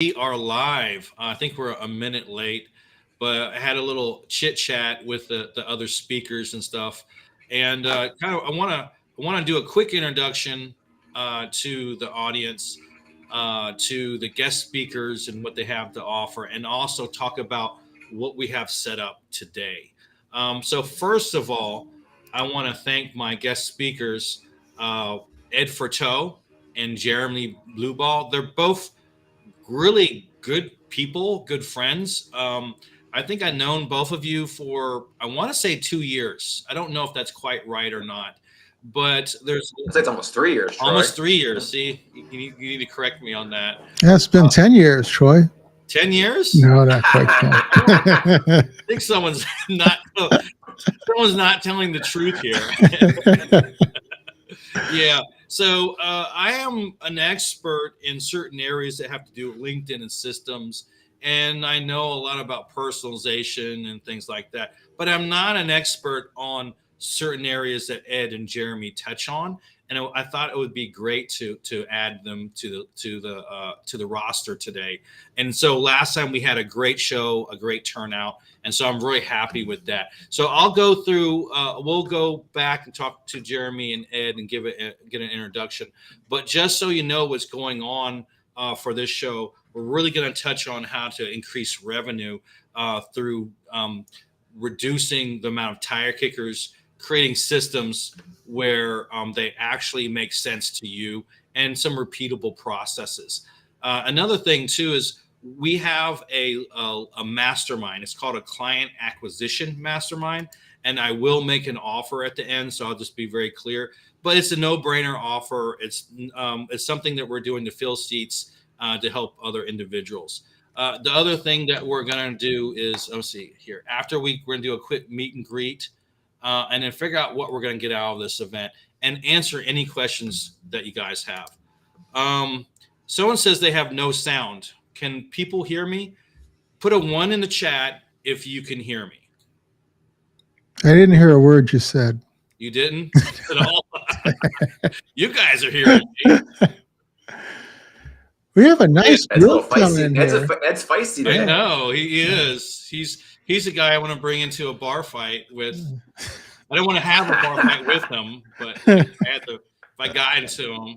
We are live. I think we're a minute late, but I had a little chit chat with the other speakers and stuff, and kind of I want to do a quick introduction to the audience, to the guest speakers and what they have to offer, and also talk about what we have set up today. So first of all, I want to thank my guest speakers, uh, Ed Furteau and Jeremy Blueball. They're both really good people, good friends. I think I've known both of you for, I want to say 2 years. I don't know if that's quite right or not, but there's I'd say it's almost 3 years, Troy. almost 3 years. See, you need to correct me on that. Yeah, it's been 10 years, Troy. 10 years? No, not quite 10. I think someone's not telling the truth here. Yeah. So I am an expert in certain areas that have to do with LinkedIn and systems, and I know a lot about personalization and things like that. But I'm not an expert on certain areas that Ed and Jeremy touch on, and I thought it would be great to add them to the roster today. And so last time we had a great show, a great turnout, and so I'm really happy with that. So I'll go through. We'll go back and talk to Jeremy and Ed and get an introduction. But just so you know what's going on for this show, we're really going to touch on how to increase revenue through reducing the amount of tire kickers, creating systems where they actually make sense to you, and some repeatable processes. Another thing too is we have a mastermind. It's called a client acquisition mastermind, and I will make an offer at the end. So I'll just be very clear. But it's a no-brainer offer. It's something that we're doing to fill seats to help other individuals. The other thing that we're going to do is, let's see here. After we're going to do a quick meet and greet, and then figure out what we're going to get out of this event and answer any questions that you guys have. Someone says they have no sound. Can people hear me? Put a 1 in the chat if you can hear me. I didn't hear a word you said. You didn't at all? You guys are hearing me. We have a nice Ed's a little group coming feisty. in Ed's, here. Ed's feisty today. I know he is. He's a guy I want to bring into a bar fight with. I don't want to have a bar fight with him, but if I got into him.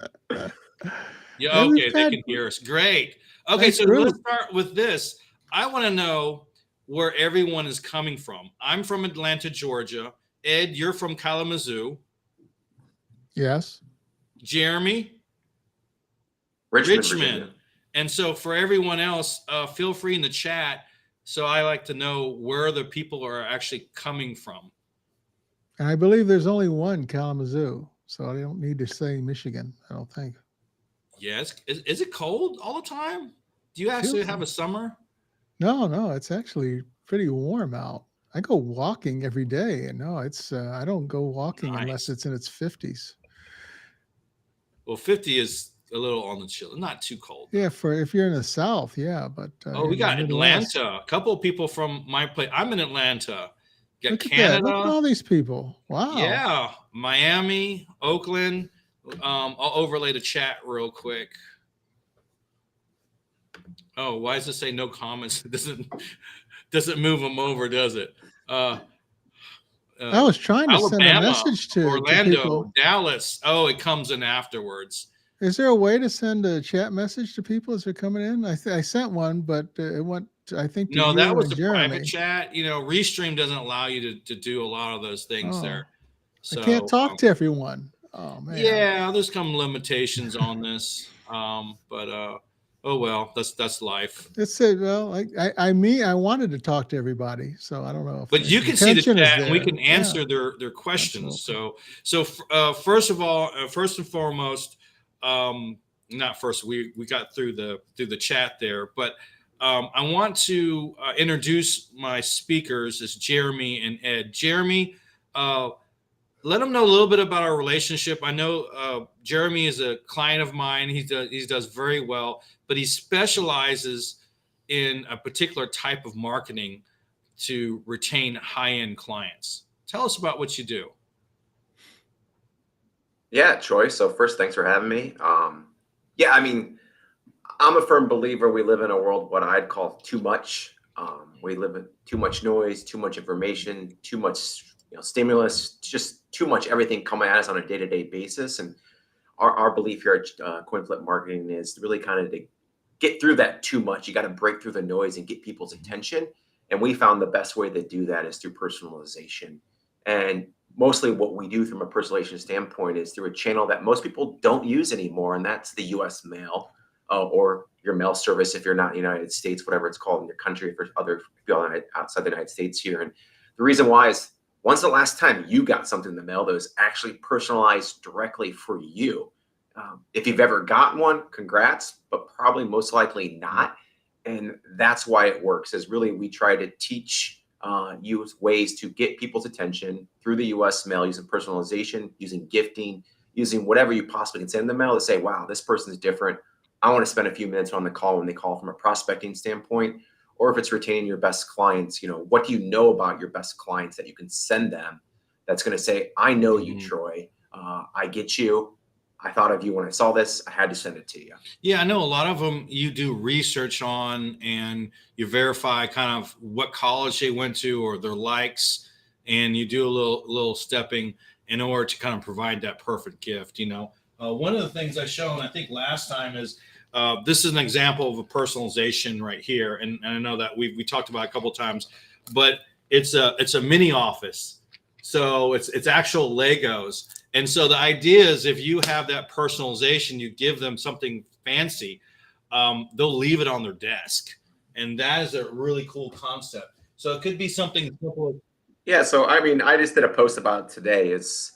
Yeah, okay, they can hear us. Great. Okay, Nice so group. let's start with this. I want to know where everyone is coming from. I'm from Atlanta, Georgia. Ed, you're from Kalamazoo. Yes. Jeremy, Richmond. Richmond. And so for everyone else, feel free in the chat. So I like to know where the people are actually coming from. And I believe there's only one Kalamazoo, so I don't need to say Michigan, I don't think. Yes. Is it cold all the time? Do you actually have a summer? No, it's actually pretty warm out. I go walking every day, and no, it's I don't go walking unless it's in its 50s. Well, 50 is a little on the chill, not too cold. Yeah, for if you're in the South, yeah, but we got Midwest. Atlanta. A couple of people from my place. I'm in Atlanta. Got Look at Canada. that. Look at all these people. Wow. Yeah, Miami, Oakland. I'll overlay the chat real quick. Oh, why does it say no comments? It doesn't move them over, does it? I was trying to Alabama, send a message to Orlando, people. Dallas. Oh, it comes in afterwards. Is there a way to send a chat message to people as they're coming in? I sent one, but it went, I think, to No, you that was and the Jeremy. private chat. Restream doesn't allow you to do a lot of those things there. So I can't talk to everyone. Oh man. Yeah, there's some limitations on this. But oh well, that's life. It's well, I wanted to talk to everybody, so I don't know. But you can see the chat, and we can answer their questions. Absolutely. So first of all, first and foremost, not first. We got through the chat there, but I want to introduce my speakers as Jeremy and Ed. Jeremy, let them know a little bit about our relationship. I know Jeremy is a client of mine. He does very well, but he specializes in a particular type of marketing to retain high-end clients. Tell us about what you do. Yeah, Troy. So first, thanks for having me. Yeah, I mean, I'm a firm believer we live in a world what I'd call too much. We live in too much noise, too much information, too much stimulus, just too much everything coming at us on a day-to-day basis. And our belief here at Coin Flip Marketing is really kind of to get through that too much. You got to break through the noise and get people's attention. And we found the best way to do that is through personalization. And mostly what we do from a personalization standpoint is through a channel that most people don't use anymore, and that's the US mail. Or your mail service if you're not in the United States, whatever it's called in your country, if you're outside the United States here. And the reason why is, when's the last time you got something in the mail that was actually personalized directly for you? If you've ever gotten one, congrats, but probably most likely not. And that's why it works, is really we try to teach you ways to get people's attention through the US mail, using personalization, using gifting, using whatever you possibly can send in the mail to say, wow, this person is different. I want to spend a few minutes on the call when they call from a prospecting standpoint, or if it's retaining your best clients, what do you know about your best clients that you can send them that's going to say, I know you, Troy. I get you. I thought of you when I saw this. I had to send it to you. Yeah, I know a lot of them you do research on, and you verify kind of what college they went to or their likes, and you do a little stepping in order to kind of provide that perfect gift. One of the things I showed, I think last time, is this is an example of a personalization right here, and I know that we talked about it a couple of times, but it's a mini office, so it's actual Legos, and so the idea is if you have that personalization, you give them something fancy, they'll leave it on their desk, and that is a really cool concept. So it could be something simple. Yeah, so I just did a post about it today. It's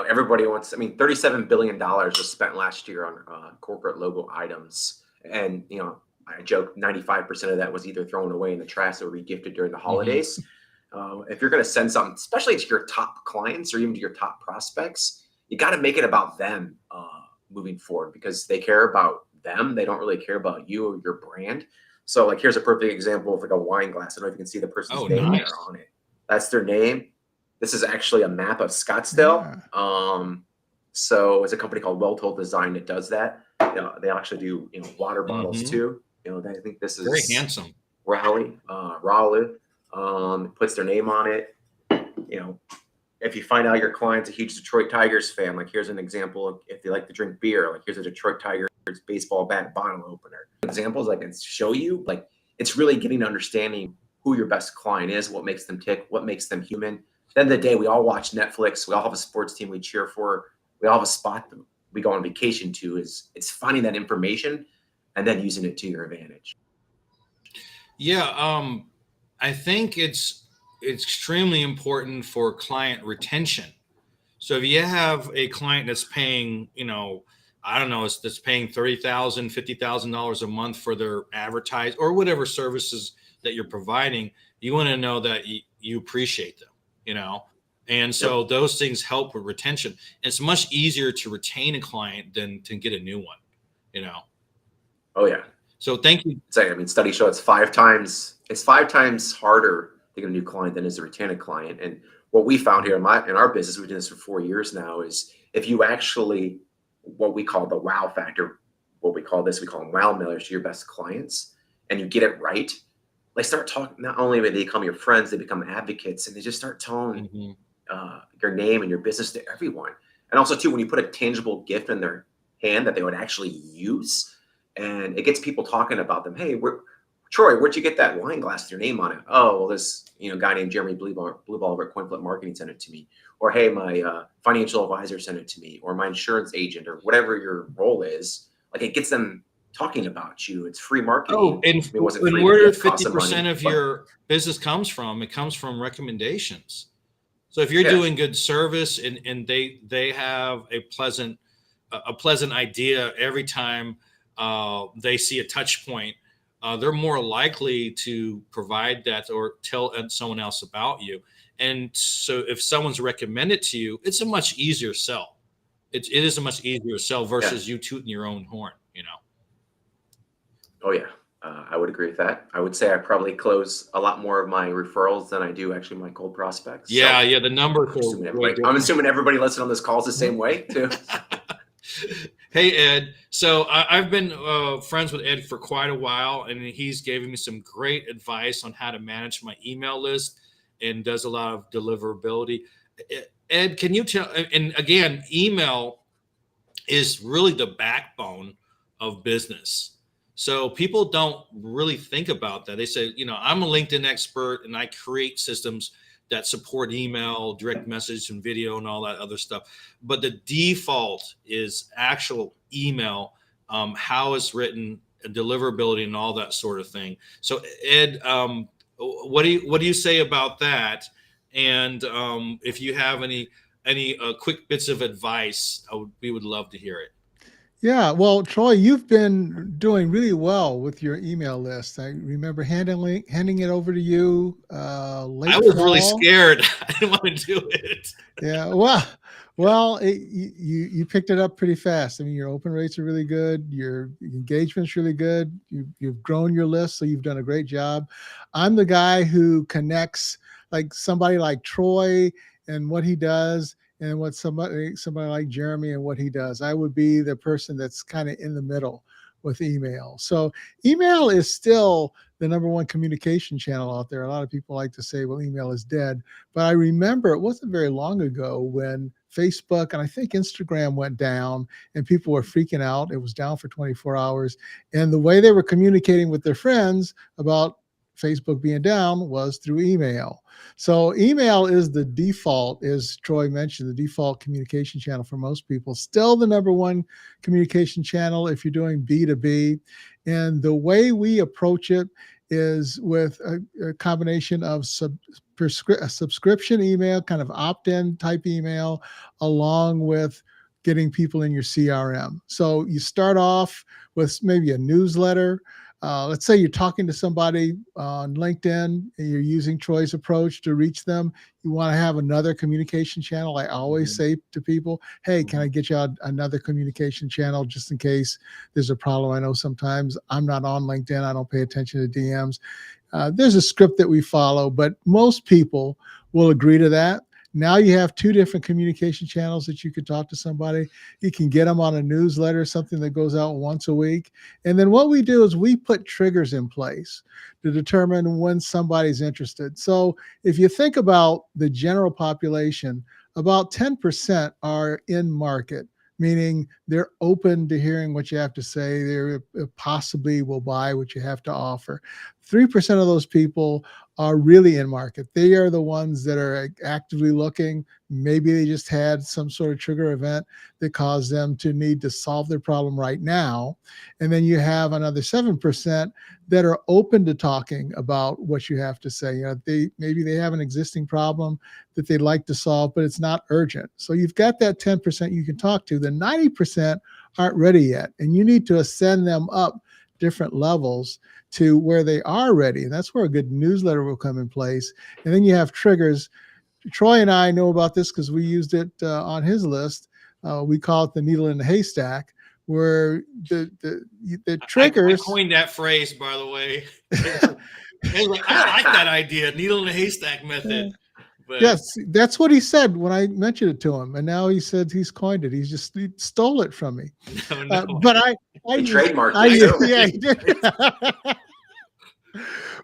everybody wants, $37 billion was spent last year on corporate logo items. And, I joke 95% of that was either thrown away in the trash or regifted during the holidays. If you're going to send something, especially to your top clients or even to your top prospects, you got to make it about them moving forward, because they care about them. They don't really care about you or your brand. So like, here's a perfect example of like a wine glass. I don't know if you can see the person's name there on it. That's their name. This is actually a map of Scottsdale. Yeah. So it's a company called Well Told Design that does that. They actually do water bottles too. I think this is very handsome. Raleigh. Puts their name on it. If you find out your client's a huge Detroit Tigers fan, like here's an example of if they like to drink beer, like here's a Detroit Tigers baseball bat bottle opener. Examples I can show you, like it's really getting understanding who your best client is, what makes them tick, what makes them human. At the end of the day, we all watch Netflix. We all have a sports team we cheer for. We all have a spot that we go on vacation to. It's finding that information and then using it to your advantage. Yeah, I think it's extremely important for client retention. So if you have a client that's paying, that's paying $30,000, $50,000 a month for their advertise or whatever services that you're providing, you want to know that you appreciate them. And so those things help with retention. And it's much easier to retain a client than to get a new one, Oh yeah. So thank you. Studies show it's five times harder to get a new client than is to retain a client. And what we found here in our business, we've been doing this for 4 years now, is if you actually, what we call the wow factor, we call them wow mailers to your best clients, and you get it right, they start talking. Not only do they become your friends, they become advocates, and they just start telling your name and your business to everyone. And also too, when you put a tangible gift in their hand that they would actually use, and it gets people talking about them. Hey, Troy, where'd you get that wine glass with your name on it? Oh, well, this guy named Jeremy Blueball over at Coin Flip Marketing sent it to me. Or hey, my financial advisor sent it to me, or my insurance agent, or whatever your role is. Like, it gets them talking about you. It's free marketing. Oh, and where 50% of your business comes from, it comes from recommendations. So if you're doing good service and they have a pleasant idea every time they see a touch point, they're more likely to provide that or tell someone else about you. And so if someone's recommended to you, it's a much easier sell. It is a much easier sell versus you tooting your own horn, Oh yeah, I would agree with that. I would say I probably close a lot more of my referrals than I do actually my cold prospects. Yeah, the numbers. I'm assuming everybody listening on this call is the same way too. Hey, Ed. So I've been friends with Ed for quite a while, and he's given me some great advice on how to manage my email list and does a lot of deliverability. Ed, can you tell? And again, email is really the backbone of business. So people don't really think about that. They say, I'm a LinkedIn expert and I create systems that support email, direct message, and video and all that other stuff. But the default is actual email, how it's written, deliverability, and all that sort of thing. So, Ed, what do you say about that? And if you have any quick bits of advice, we would love to hear it. Yeah, well, Troy, you've been doing really well with your email list. I remember handing it over to you I late was really fall. scared. I didn't want to do it. Yeah, you picked it up pretty fast. I mean, your open rates are really good. Your engagement's really good. You've grown your list, so you've done a great job. I'm the guy who connects like somebody like Troy and what he does, and what somebody like Jeremy and what he does. I would be the person that's kind of in the middle with email. So email is still the number one communication channel out there. A lot of people like to say, well, email is dead. But I remember it wasn't very long ago when Facebook and I think Instagram went down and people were freaking out. It was down for 24 hours. And the way they were communicating with their friends about Facebook being down was through email. So email is the default, as Troy mentioned, the default communication channel for most people. Still the number one communication channel if you're doing B2B. And the way we approach it is with a combination of a subscription email, kind of opt-in type email, along with getting people in your CRM. So you start off with maybe a newsletter. Let's say you're talking to somebody on LinkedIn and you're using Troy's approach to reach them. You want to have another communication channel. I always say to people, hey, can I get you another communication channel just in case there's a problem? I know sometimes I'm not on LinkedIn. I don't pay attention to DMs. There's a script that we follow, but most people will agree to that. Now you have two different communication channels that you could talk to somebody. You can get them on a newsletter, something that goes out once a week. And then what we do is we put triggers in place to determine when somebody's interested. So if you think about the general population, about 10% are in market, meaning they're open to hearing what you have to say. They possibly will buy what you have to offer. 3% of those people are really in market. They are the ones that are actively looking. Maybe they just had some sort of trigger event that caused them to need to solve their problem right now. And then you have another 7% that are open to talking about what you have to say. Maybe they have an existing problem that they'd like to solve, but it's not urgent. So you've got that 10% you can talk to. The 90% aren't ready yet, and you need to ascend them up different levels to where they are ready. And that's where a good newsletter will come in place. And then you have triggers. Troy and I know about this because we used it on his list. We call it the needle in the haystack, where the triggers. I coined that phrase, by the way. I like that idea, needle in the haystack method. But yes, that's what he said when I mentioned it to him, and now he said he's coined it. He stole it from me. no. But I trademarked it. Yeah, he did.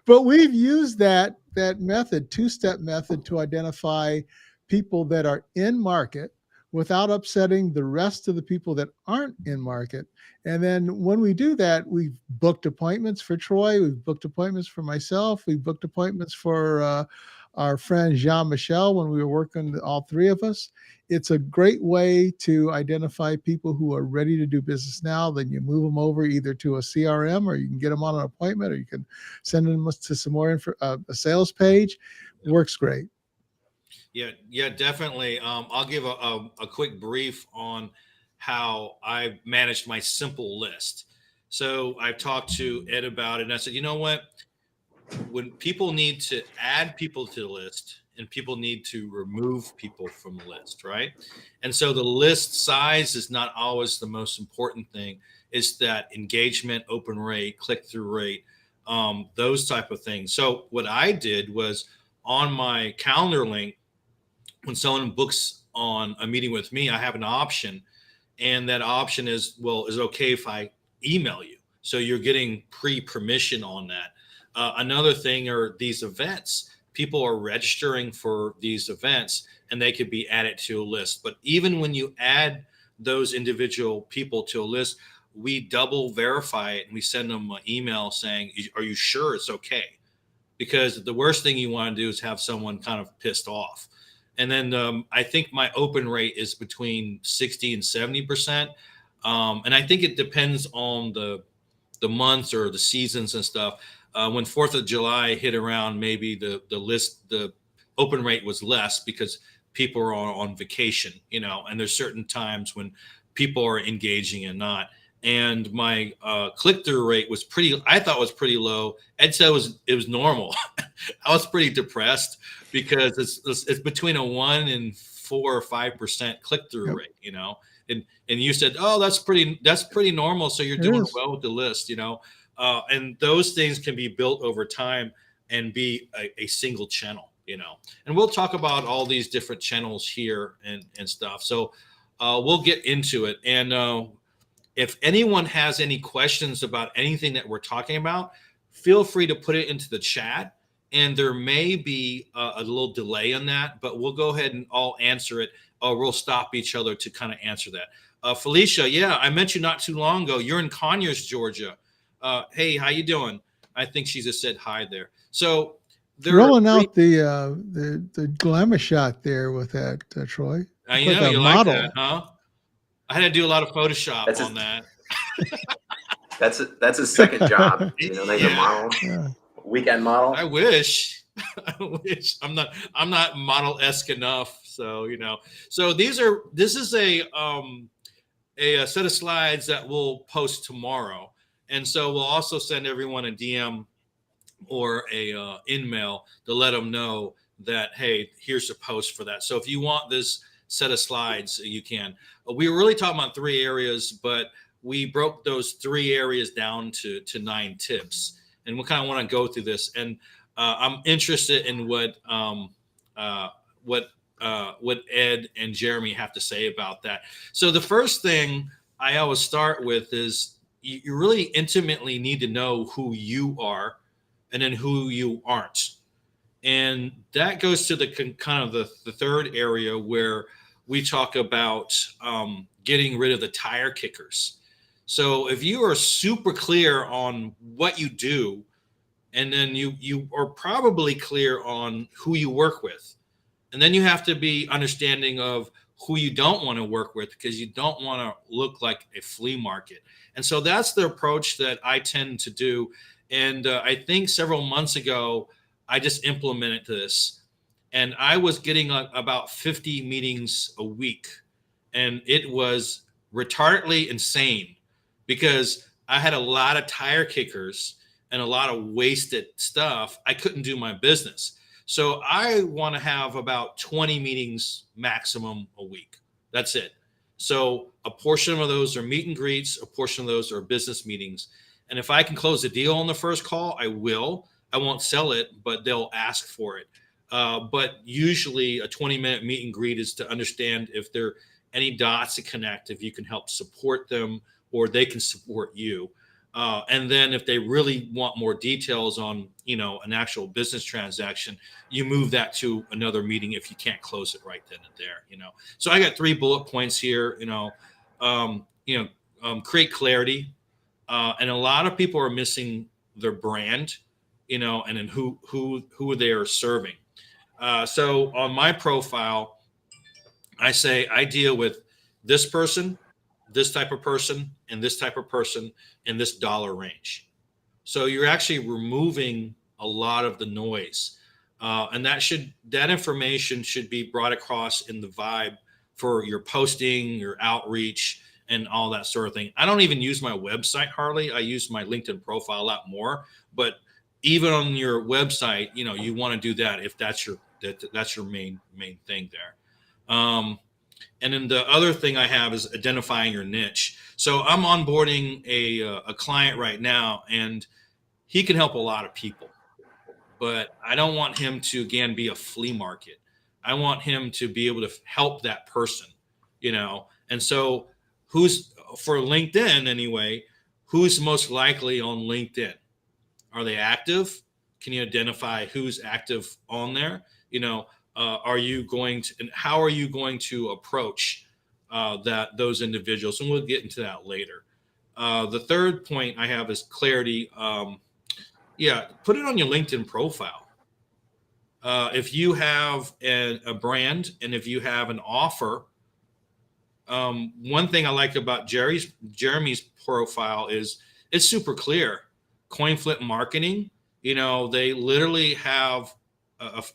But we've used that method, two-step method, to identify people that are in market without upsetting the rest of the people that aren't in market. And then when we do that, we've booked appointments for Troy, we've booked appointments for myself, we've booked appointments for our friend Jean-Michel when we were working, all three of us. It's a great way to identify people who are ready to do business now. Then you move them over either to a CRM, or you can get them on an appointment, or you can send them to some more a sales page. Works great. Yeah, definitely. I'll give a quick brief on how I managed my simple list. So I've talked to Ed about it, and I said, you know what? When people need to add people to the list and people need to remove people from the list, right? And so the list size is not always the most important thing. It's that engagement, open rate, click-through rate, those type of things. So what I did was on my calendar link, when someone books on a meeting with me, I have an option And that option is, well, is it okay if I email you? So you're getting pre-permission on that. Another thing are these events. People are registering for these events and they could be added to a list. But even when you add those individual people to a list, we double verify it and we send them an email saying, are you sure it's okay? Because the worst thing you want to do is have someone kind of pissed off. And then I think my open rate is between 60 and 70%. And I think it depends on the months or the seasons and stuff. When 4th of July hit around, maybe the open rate was less because people are on vacation, and there's certain times when people are engaging and not. And my click-through rate was I thought was pretty low. Ed said it was normal. I was pretty depressed because it's between a 1 and 4 or 5% click-through rate, and you said, oh, that's pretty normal. So you're doing well with the list, and those things can be built over time and be a single channel, and we'll talk about all these different channels here and stuff. So we'll get into it. And if anyone has any questions about anything that we're talking about, feel free to put it into the chat. And there may be a little delay on that, but we'll go ahead and all answer it, or we'll stop each other to kind of answer that. Felicia, yeah, I met you not too long ago. You're in Conyers, Georgia. Hey, how you doing? I think she just said hi there. So they're rolling out the glamour shot there with that, Troy. I know like you model. Like that, huh? I had to do a lot on that. That's his second job. He's a model. Yeah. Weekend model. I wish. I'm not model-esque enough. So So this is a set of slides that we'll post tomorrow, and so we'll also send everyone a DM or a in-mail to let them know that, hey, here's a post for that. So if you want this set of slides, you can. We were really talking about 3 areas, but we broke those 3 areas down to 9 tips, and we kind of want to go through this. And I'm interested in what Ed and Jeremy have to say about that. So the first thing I always start with is you really intimately need to know who you are and then who you aren't. And that goes to the kind of the third area where we talk about getting rid of the tire kickers. So if you are super clear on what you do, and then you are probably clear on who you work with, and then you have to be understanding of who you don't want to work with, because you don't want to look like a flea market. And so that's the approach that I tend to do. And I think several months ago, I just implemented this, and I was getting about 50 meetings a week, and it was retardedly insane because I had a lot of tire kickers and a lot of wasted stuff. I couldn't do my business. So I want to have about 20 meetings maximum a week. That's it. So a portion of those are meet and greets, a portion of those are business meetings. And if I can close the deal on the first call, I will. I won't sell it, but they'll ask for it. But usually a 20-minute meet and greet is to understand if there are any dots to connect, if you can help support them or they can support you. And then if they really want more details on, an actual business transaction, you move that to another meeting if you can't close it right then and there, So I got 3 bullet points here, create clarity. And a lot of people are missing their brand, and then who they are serving. So on my profile, I say I deal with this person, this type of person, and this type of person in this dollar range. So you're actually removing a lot of the noise. And that information should be brought across in the vibe for your posting, your outreach, and all that sort of thing. I don't even use my website hardly. I use my LinkedIn profile a lot more, but even on your website, you want to do that if that's your main thing there. And then the other thing I have is identifying your niche. So I'm onboarding a client right now, and he can help a lot of people, but I don't want him to, again, be a flea market. I want him to be able to help that person, And so who's for LinkedIn anyway, who's most likely on LinkedIn? Are they active? Can you identify who's active on there? Are you going to, and how are you going to approach those individuals? And we'll get into that later. The third point I have is clarity. Put it on your LinkedIn profile. If you have a brand and if you have an offer, one thing I like about Jeremy's profile is it's super clear. Coin flip marketing, they literally have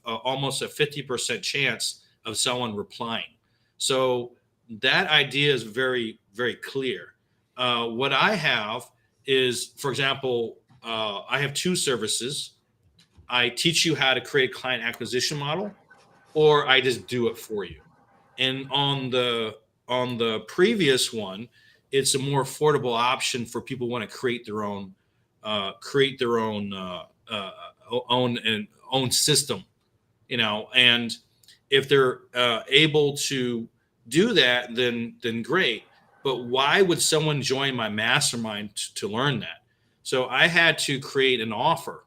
almost a 50% chance of someone replying. So that idea is very, very clear. What I have is, for example, I have two services. I teach you how to create a client acquisition model, or I just do it for you. And on the previous one, it's a more affordable option for people who want to create their own own system, and if they're able to do that, then great. But why would someone join my mastermind to learn that? So I had to create an offer,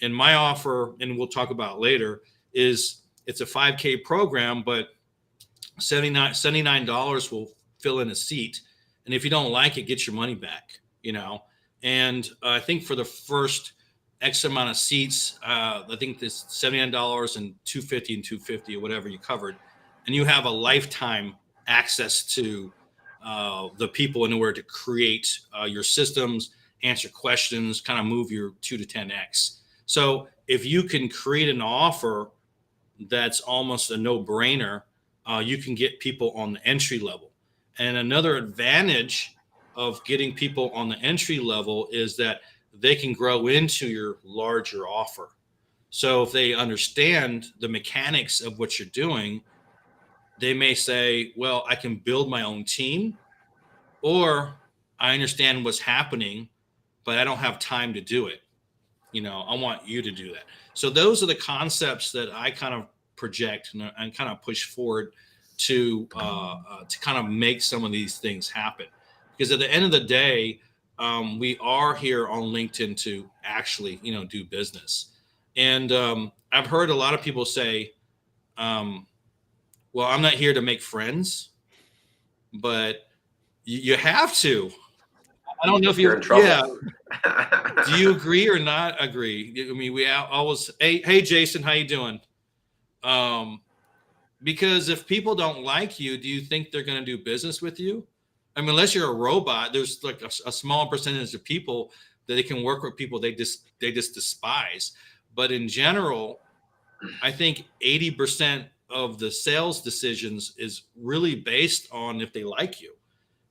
and my offer, and we'll talk about later, is it's a 5K program, but $79 will fill in a seat. And if you don't like it, get your money back, And I think for the first X amount of seats, I think this $79 and $250 and $250 or whatever you covered. And you have a lifetime access to the people in order to create your systems, answer questions, kind of move your 2 to 10X. So if you can create an offer that's almost a no-brainer, you can get people on the entry level. And another advantage of getting people on the entry level is that they can grow into your larger offer. So if they understand the mechanics of what you're doing, they may say, well, I can build my own team, or I understand what's happening, but I don't have time to do it. I want you to do that. So those are the concepts that I kind of project and kind of push forward to kind of make some of these things happen. Because at the end of the day, we are here on LinkedIn to actually, do business. And I've heard a lot of people say, well, I'm not here to make friends, but you have to. I don't know if you're in trouble. Yeah. Do you agree or not agree? I mean, we always, hey, Jason, how you doing? Because if people don't like you, do you think they're going to do business with you? I mean, unless you're a robot, there's like a small percentage of people that they can work with people they just despise. But in general, I think 80% of the sales decisions is really based on if they like you.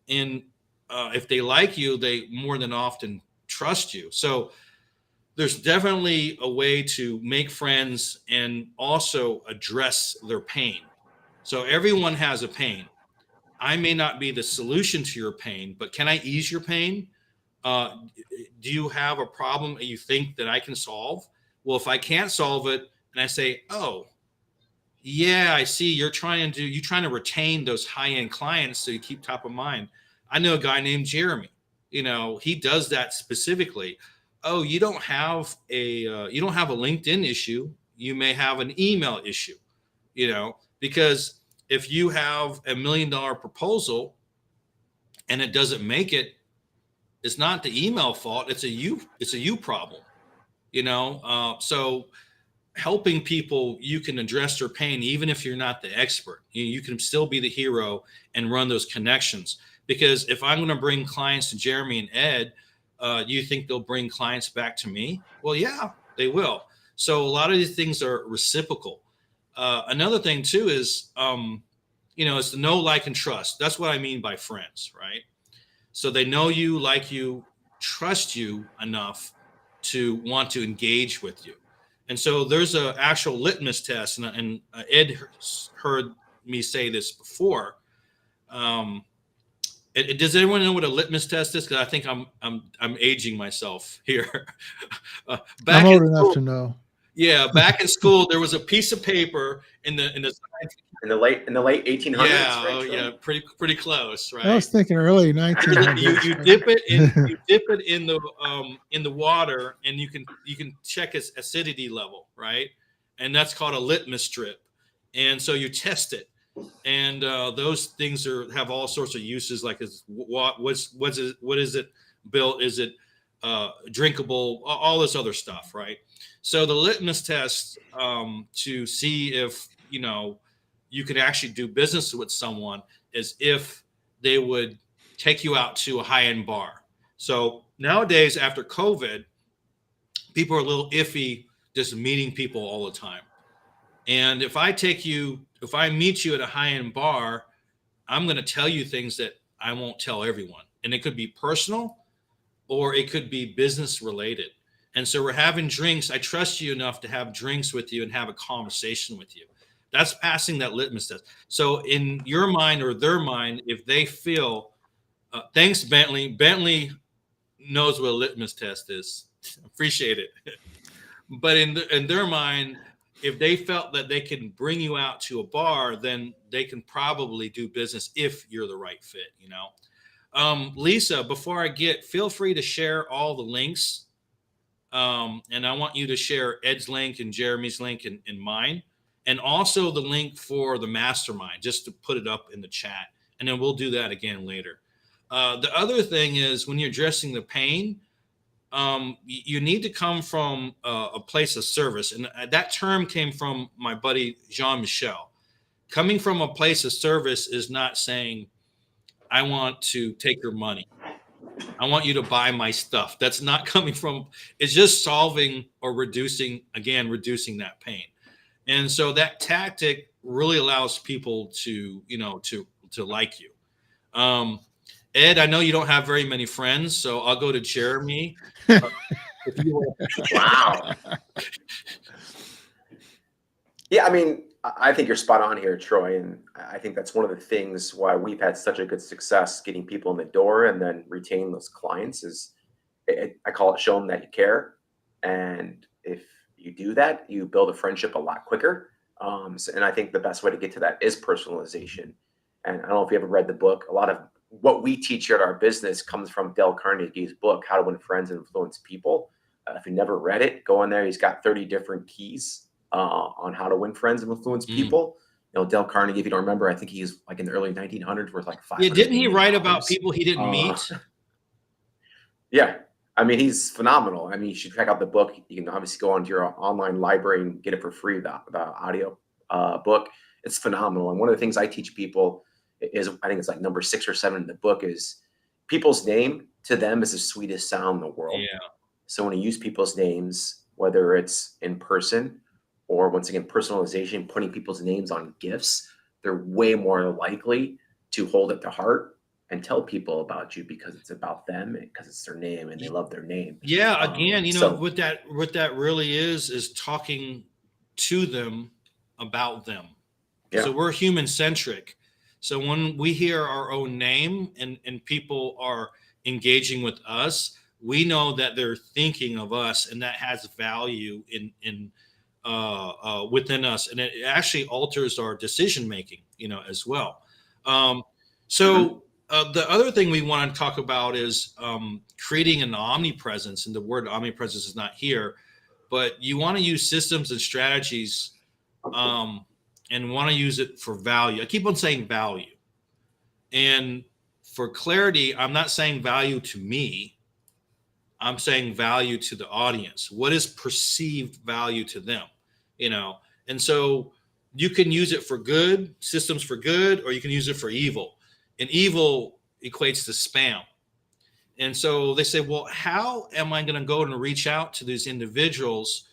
And if they like you, they more than often trust you. So there's definitely a way to make friends and also address their pain. So everyone has a pain. I may not be the solution to your pain, but can I ease your pain? Do you have a problem that you think that I can solve? Well, if I can't solve it and I say, oh, yeah, I see you're trying to retain those high-end clients so you keep top of mind. I know a guy named Jeremy. He does that specifically. Oh, you don't have a LinkedIn issue. You may have an email issue, because if you have $1 million proposal and it doesn't make it, it's not the email fault. It's a you problem, so helping people, you can address their pain even if you're not the expert. You can still be the hero and run those connections. Because if I'm going to bring clients to Jeremy and Ed, do you think they'll bring clients back to me? Well, yeah, they will. So a lot of these things are reciprocal. Another thing too is, it's the know, like, and trust. That's what I mean by friends, right? So they know you, like you, trust you enough to want to engage with you. And so there's an actual litmus test, and Ed heard me say this before. Does anyone know what a litmus test is? Because I think I'm aging myself here. I'm old enough to know. Yeah, back in school, there was a piece of paper in the In the late 1800s, yeah, right? oh, yeah, pretty close, I right? was thinking early You 1900s. dip it in in the water, and you can check its acidity level, right? And that's called a litmus strip. And so you test it, and those things have all sorts of uses. Like, what is it built? Is it drinkable? All this other stuff, right? So the litmus test, to see if you could actually do business with someone, is if they would take you out to a high-end bar. So nowadays, after COVID, people are a little iffy just meeting people all the time. And if I meet you at a high-end bar, I'm going to tell you things that I won't tell everyone. And it could be personal, or it could be business related. And so we're having drinks. I trust you enough to have drinks with you and have a conversation with you. That's passing that litmus test. So in your mind or their mind, if they feel, thanks, Bentley. Bentley knows what a litmus test is. Appreciate it. But in their mind, if they felt that they can bring you out to a bar, then they can probably do business if you're the right fit, Lisa, before feel free to share all the links. And I want you to share Ed's link and Jeremy's link and mine, and also the link for the mastermind, just to put it up in the chat. And then we'll do that again later. The other thing is, when you're addressing the pain, you need to come from a place of service. And that term came from my buddy, Jean-Michel. Coming from a place of service is not saying, I want to take your money. I want you to buy my stuff. That's not coming from, it's just solving or reducing that pain. And so that tactic really allows people to like you. Ed, I know you don't have very many friends, so I'll go to Jeremy. Wow. Yeah, I mean, I think you're spot on here, Troy. And I think that's one of the things why we've had such a good success getting people in the door and then retaining those clients is, I call it show them that you care. And if you do that, you build a friendship a lot quicker. And I think the best way to get to that is personalization. And I don't know if you ever read the book. A lot of what we teach here at our business comes from Dale Carnegie's book, How to Win Friends and Influence People. If you never read it, go in there. He's got 30 different keys on how to win friends and influence people. Dale Carnegie, if you don't remember, I think he's like in the early 1900s, worth like $500 Yeah, didn't he write million. about people he didn't meet? Yeah. I mean, he's phenomenal. I mean, you should check out the book. You can obviously go onto your online library and get it for free, the audio book. It's phenomenal. And one of the things I teach people is, I think it's like number 6 or 7 in the book, is people's name to them is the sweetest sound in the world. Yeah. So when you use people's names, whether it's in person or, once again, personalization, putting people's names on gifts, they're way more likely to hold it to heart and tell people about you because it's about them and because it's their name and they love their name. Yeah. Again, what that really is talking to them about them. Yeah. So we're human centric. So when we hear our own name and people are engaging with us, we know that they're thinking of us, and that has value in within us, and it actually alters our decision making, as well. The other thing we want to talk about is creating an omnipresence, and the word omnipresence is not here, but you want to use systems and strategies, and want to use it for value. I keep on saying value, and for clarity, I'm not saying value to me. I'm saying value to the audience. What is perceived value to them? And so you can use it for good, systems for good, or you can use it for evil. And evil equates to spam. And so they say, well, how am I going to go and reach out to these individuals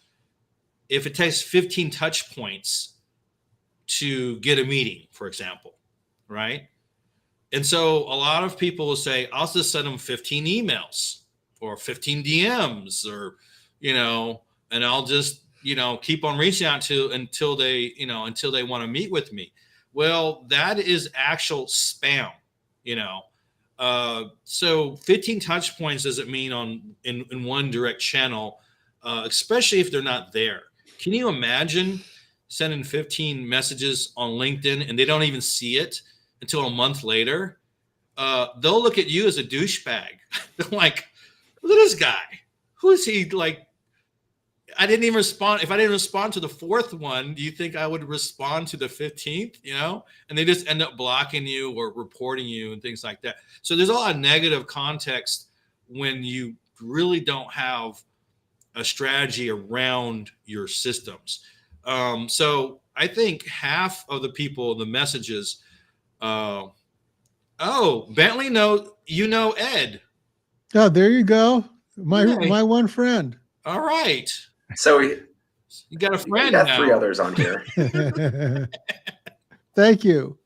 if it takes 15 touch points to get a meeting, for example, right? And so a lot of people will say, I'll just send them 15 emails or 15 DMs, or, and I'll just, keep on reaching out to until they want to meet with me. Well, that is actual spam, so 15 touch points doesn't mean in one direct channel, especially if they're not there. Can you imagine sending 15 messages on LinkedIn and they don't even see it until a month later? They'll look at you as a douchebag. They're like, look at this guy. Who is he? Like, I didn't even respond. If I didn't respond to the fourth one, do you think I would respond to the 15th? And they just end up blocking you or reporting you and things like that. So there's a lot of negative context when you really don't have a strategy around your systems. So I think half of the people, the messages, oh, Bentley, Ed. Oh, there you go. My one friend. All right. So you got a friend. You got now. 3 others on here. Thank you.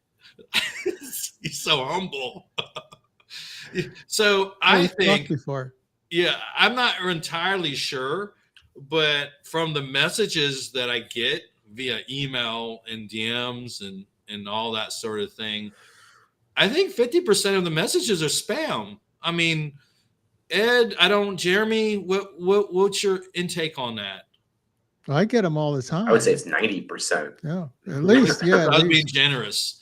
He's so humble. So I think before. Yeah, I'm not entirely sure, but from the messages that I get via email and DMs and all that sort of thing, I think 50% of the messages are spam. I mean, Ed, Jeremy, what's your intake on that? I get them all the time. I would say it's 90%. Yeah, at least. Yeah, I was being generous.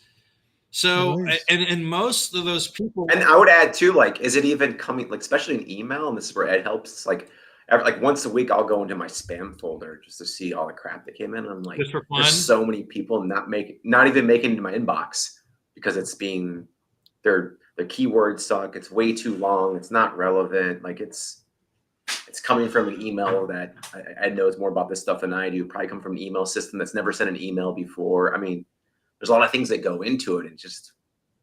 So, and most of those people, and I would add too, like, is it even coming, like, especially in email, and this is where Ed helps, like once a week, I'll go into my spam folder just to see all the crap that came in. And I'm like, there's so many people not even making it into my inbox because it's their keywords suck. It's way too long. It's not relevant. Like it's coming from an email that Ed knows more about this stuff than I do. Probably come from an email system that's never sent an email before. I mean, there's a lot of things that go into it, and just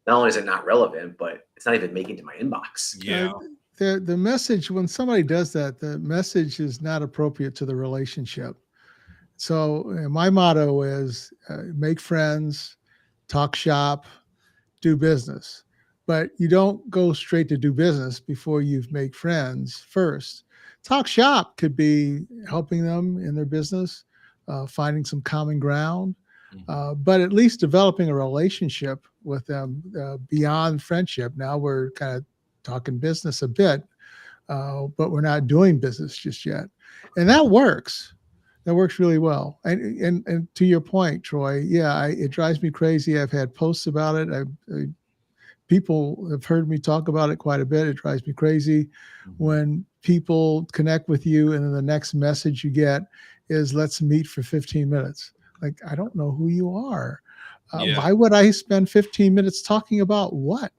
not only is it not relevant, but it's not even making it to my inbox. Yeah. The message, when somebody does that, the message is not appropriate to the relationship. So my motto is make friends, talk shop, do business. But you don't go straight to do business before you've made friends first. Talk shop could be helping them in their business, finding some common ground, but at least developing a relationship with them beyond friendship. Now we're kind of talking business a bit, but we're not doing business just yet. And that works. That works really well. And to your point, Troy, yeah, it drives me crazy. I've had posts about it. People have heard me talk about it quite a bit. It drives me crazy when people connect with you and then the next message you get is let's meet for 15 minutes. Like, I don't know who you are. Why would I spend 15 minutes talking about what?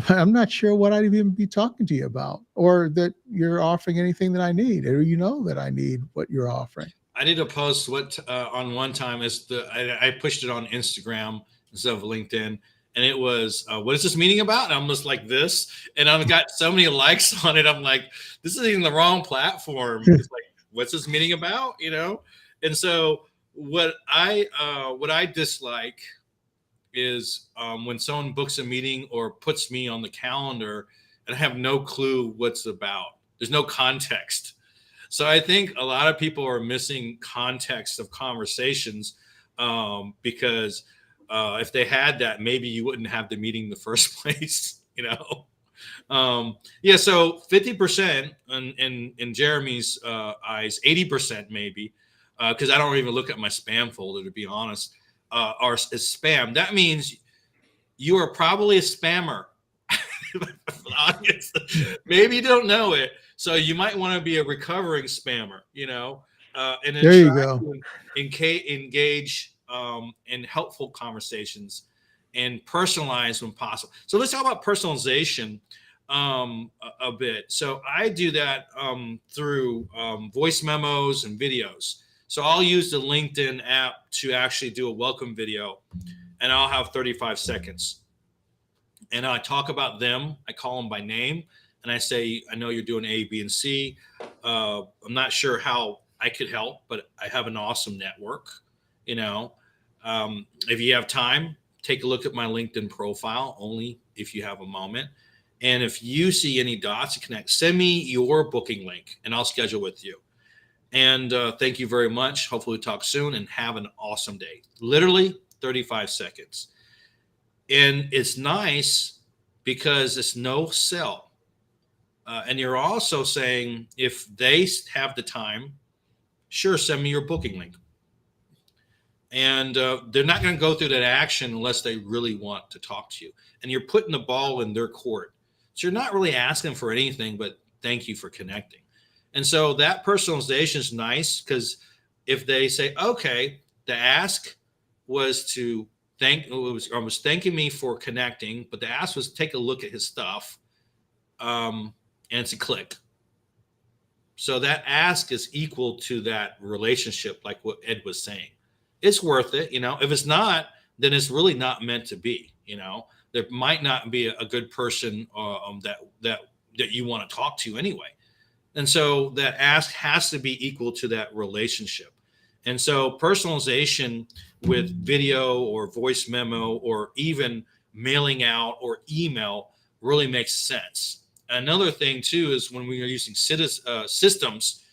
I'm not sure what I'd even be talking to you about, or that you're offering anything that I need, or that I need what you're offering. I did a post on one time I pushed it on Instagram instead of LinkedIn. And it was, what is this meeting about? And I'm just like this. And I've got so many likes on it. I'm like, this is even the wrong platform. It's like, what's this meeting about? And so what I dislike is when someone books a meeting or puts me on the calendar and I have no clue what's about. There's no context. So I think a lot of people are missing context of conversations because if they had that, maybe you wouldn't have the meeting in the first place, So 50% in Jeremy's eyes, 80% maybe, because I don't even look at my spam folder, to be honest, is spam. That means you are probably a spammer. Maybe you don't know it. So you might want to be a recovering spammer, and then there you go. Engage in helpful conversations and personalize when possible. So let's talk about personalization a bit. So I do that through voice memos and videos. So I'll use the LinkedIn app to actually do a welcome video, and I'll have 35 seconds. And I talk about them. I call them by name, and I say, I know you're doing A, B, and C. I'm not sure how I could help, but I have an awesome network. If you have time, take a look at my LinkedIn profile, only if you have a moment. And if you see any dots to connect, send me your booking link and I'll schedule with you. And thank you very much. Hopefully we'll talk soon and have an awesome day. Literally 35 seconds. And it's nice because it's no sell. And you're also saying if they have the time Sure, send me your booking link. And they're not going to go through that action unless they really want to talk to you. And you're putting the ball in their court. So you're not really asking for anything, but thank you for connecting. And so that personalization is nice, because if they say, okay, the ask was to was thanking me for connecting, but the ask was take a look at his stuff, and it's a click. So that ask is equal to that relationship, like what Ed was saying. It's worth it. If it's not, then it's really not meant to be. There might not be a good person that you want to talk to anyway. And so that ask has to be equal to that relationship. And so personalization with video or voice memo or even mailing out or email really makes sense. Another thing too is when we are using systems,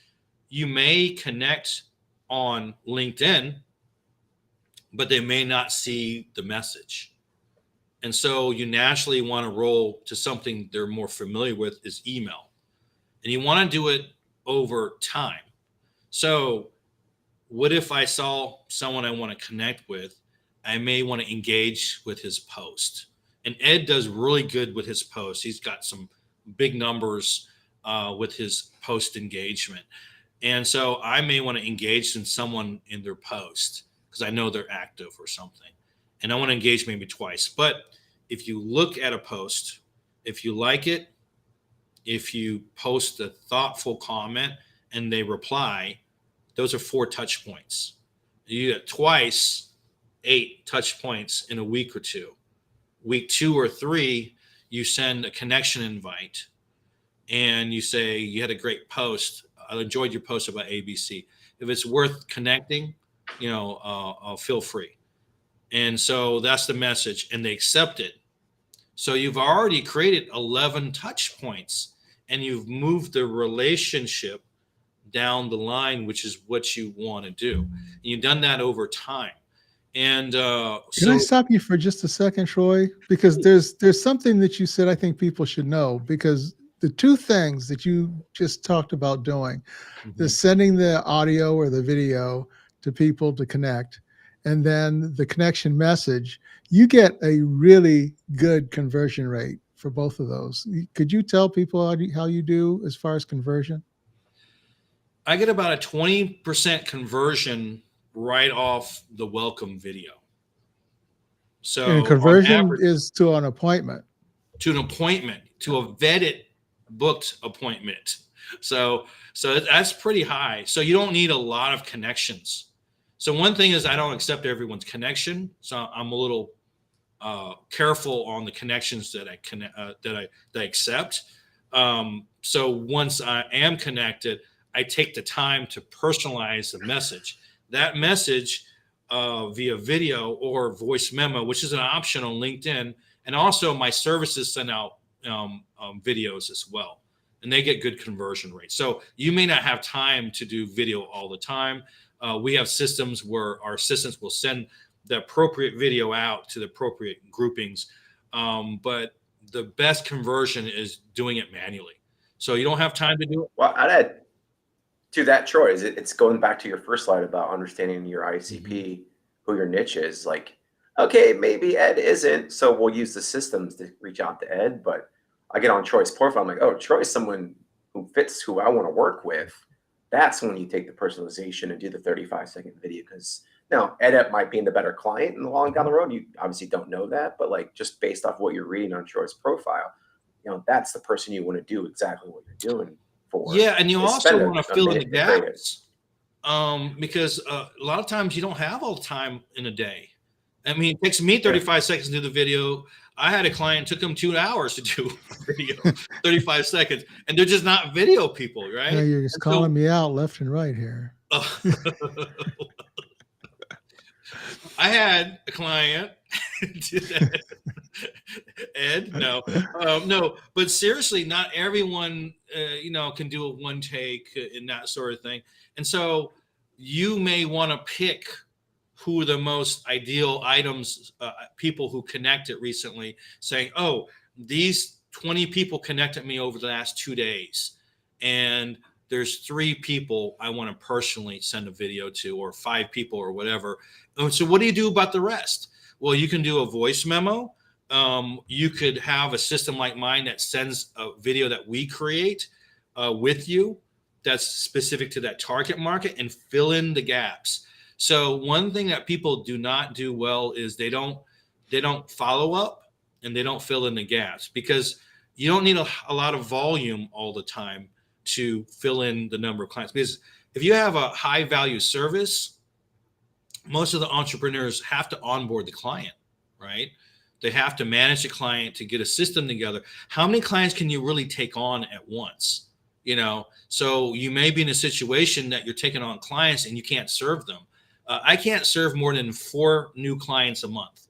you may connect on LinkedIn, but they may not see the message. And so you naturally want to roll to something they're more familiar with, is email. And you want to do it over time. So what if I saw someone I want to connect with? I may want to engage with his post. And Ed does really good with his post. He's got some big numbers with his post engagement. And so I may want to engage in someone in their post because I know they're active or something. And I want to engage maybe twice. But if you look at a post, if you like it, if you post a thoughtful comment and they reply, those are 4 touch points. You get twice 8 touch points in a week or 2. Week 2 or 3, you send a connection invite and you say, you had a great post. I enjoyed your post about ABC. If it's worth connecting, feel free. And so that's the message, and they accept it. So you've already created 11 touch points and you've moved the relationship down the line, which is what you want to do. And you've done that over time. And can I stop you for just a second, Troy? Because there's something that you said I think people should know, because the 2 things that you just talked about doing, the sending the audio or the video to people to connect, and then the connection message, you get a really good conversion rate for both of those. Could you tell people how you do as far as conversion? I get about a 20% conversion right off the welcome video. So and conversion is to an appointment. To an appointment, to a vetted, booked appointment. So that's pretty high. So you don't need a lot of connections. So one thing is I don't accept everyone's connection. So I'm a little careful on the connections that I accept. So once I am connected, I take the time to personalize the message. That message via video or voice memo, which is an option on LinkedIn, and also my services send out videos as well, and they get good conversion rates. So you may not have time to do video all the time. We have systems where our assistants will send the appropriate video out to the appropriate groupings, but the best conversion is doing it manually. So you don't have time to do it. Well, I'd add to that, Troy, it's going back to your first slide about understanding your ICP, who your niche is. Like, okay, maybe Ed isn't, so we'll use the systems to reach out to Ed. But I get on Troy's profile, I'm like, oh, Troy's someone who fits who I want to work with. That's when you take the personalization and do the 35-second video. Because now Ed might be in the better client in the long down the road. You obviously don't know that, but like just based off what you're reading on Troy's profile, that's the person you want to do exactly what you're doing for. Yeah, and you also want to fill in the gaps, because a lot of times you don't have all the time in a day. I mean, it takes me 35 seconds to do the video. I had a client, took them 2 hours to do video, 35 seconds, and they're just not video people, right? Yeah, you're just calling me out left and right here. I had a client, Ed, no, but seriously, not everyone, can do a one take and that sort of thing. And so you may want to pick who are the most ideal items, people who connected recently, saying, oh, these 20 people connected me over the last 2 days. And there's 3 people I want to personally send a video to, or 5 people or whatever. And so what do you do about the rest? Well, you can do a voice memo. You could have a system like mine that sends a video that we create with you that's specific to that target market and fill in the gaps. So one thing that people do not do well is they don't follow up and they don't fill in the gaps, because you don't need a lot of volume all the time to fill in the number of clients. Because if you have a high value service, most of the entrepreneurs have to onboard the client, right? They have to manage the client to get a system together. How many clients can you really take on at once? So you may be in a situation that you're taking on clients and you can't serve them. I can't serve more than 4 new clients a month,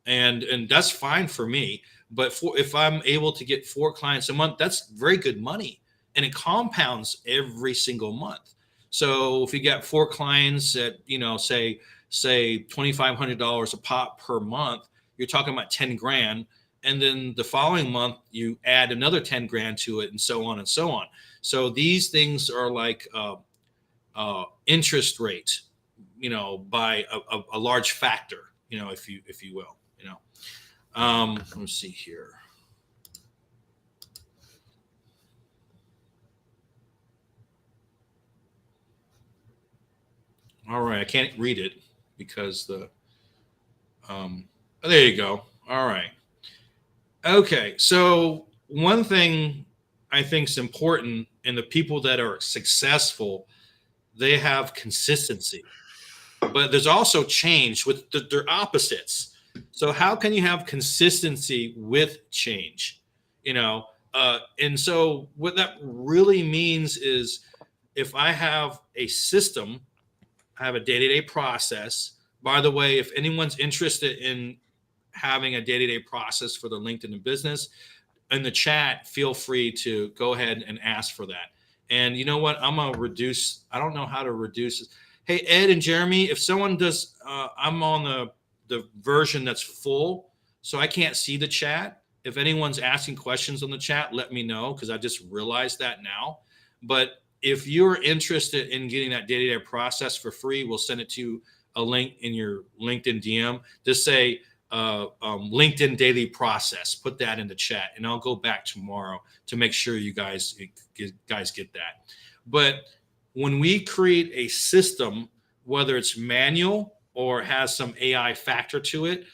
and that's fine for me. But if I'm able to get 4 clients a month, that's very good money, and it compounds every single month. So if you get 4 clients at, say $2,500 a pop per month, you're talking about 10 grand. And then the following month, you add another 10 grand to it, and so on and so on. So these things are like interest rate, by a large factor, if you will, let me see here. All right, I can't read it because there you go. All right. Okay, so one thing I think is important in the people that are successful, they have consistency, but there's also change with their opposites. So how can you have consistency with change? And so what that really means is, if I have a system, I have a day-to-day process. By the way, if anyone's interested in having a day-to-day process for their LinkedIn business, in the chat, feel free to go ahead and ask for that. And you know what? I'm going to reduce. I don't know how to reduce it. Hey, Ed and Jeremy, if someone does, I'm on the version that's full, so I can't see the chat. If anyone's asking questions on the chat, let me know, because I just realized that now. But if you're interested in getting that day-to-day process for free, we'll send it to you, a link in your LinkedIn DM. Just say LinkedIn daily process. Put that in the chat, and I'll go back tomorrow to make sure you guys get that. But when we create a system, whether it's manual or has some AI factor to it,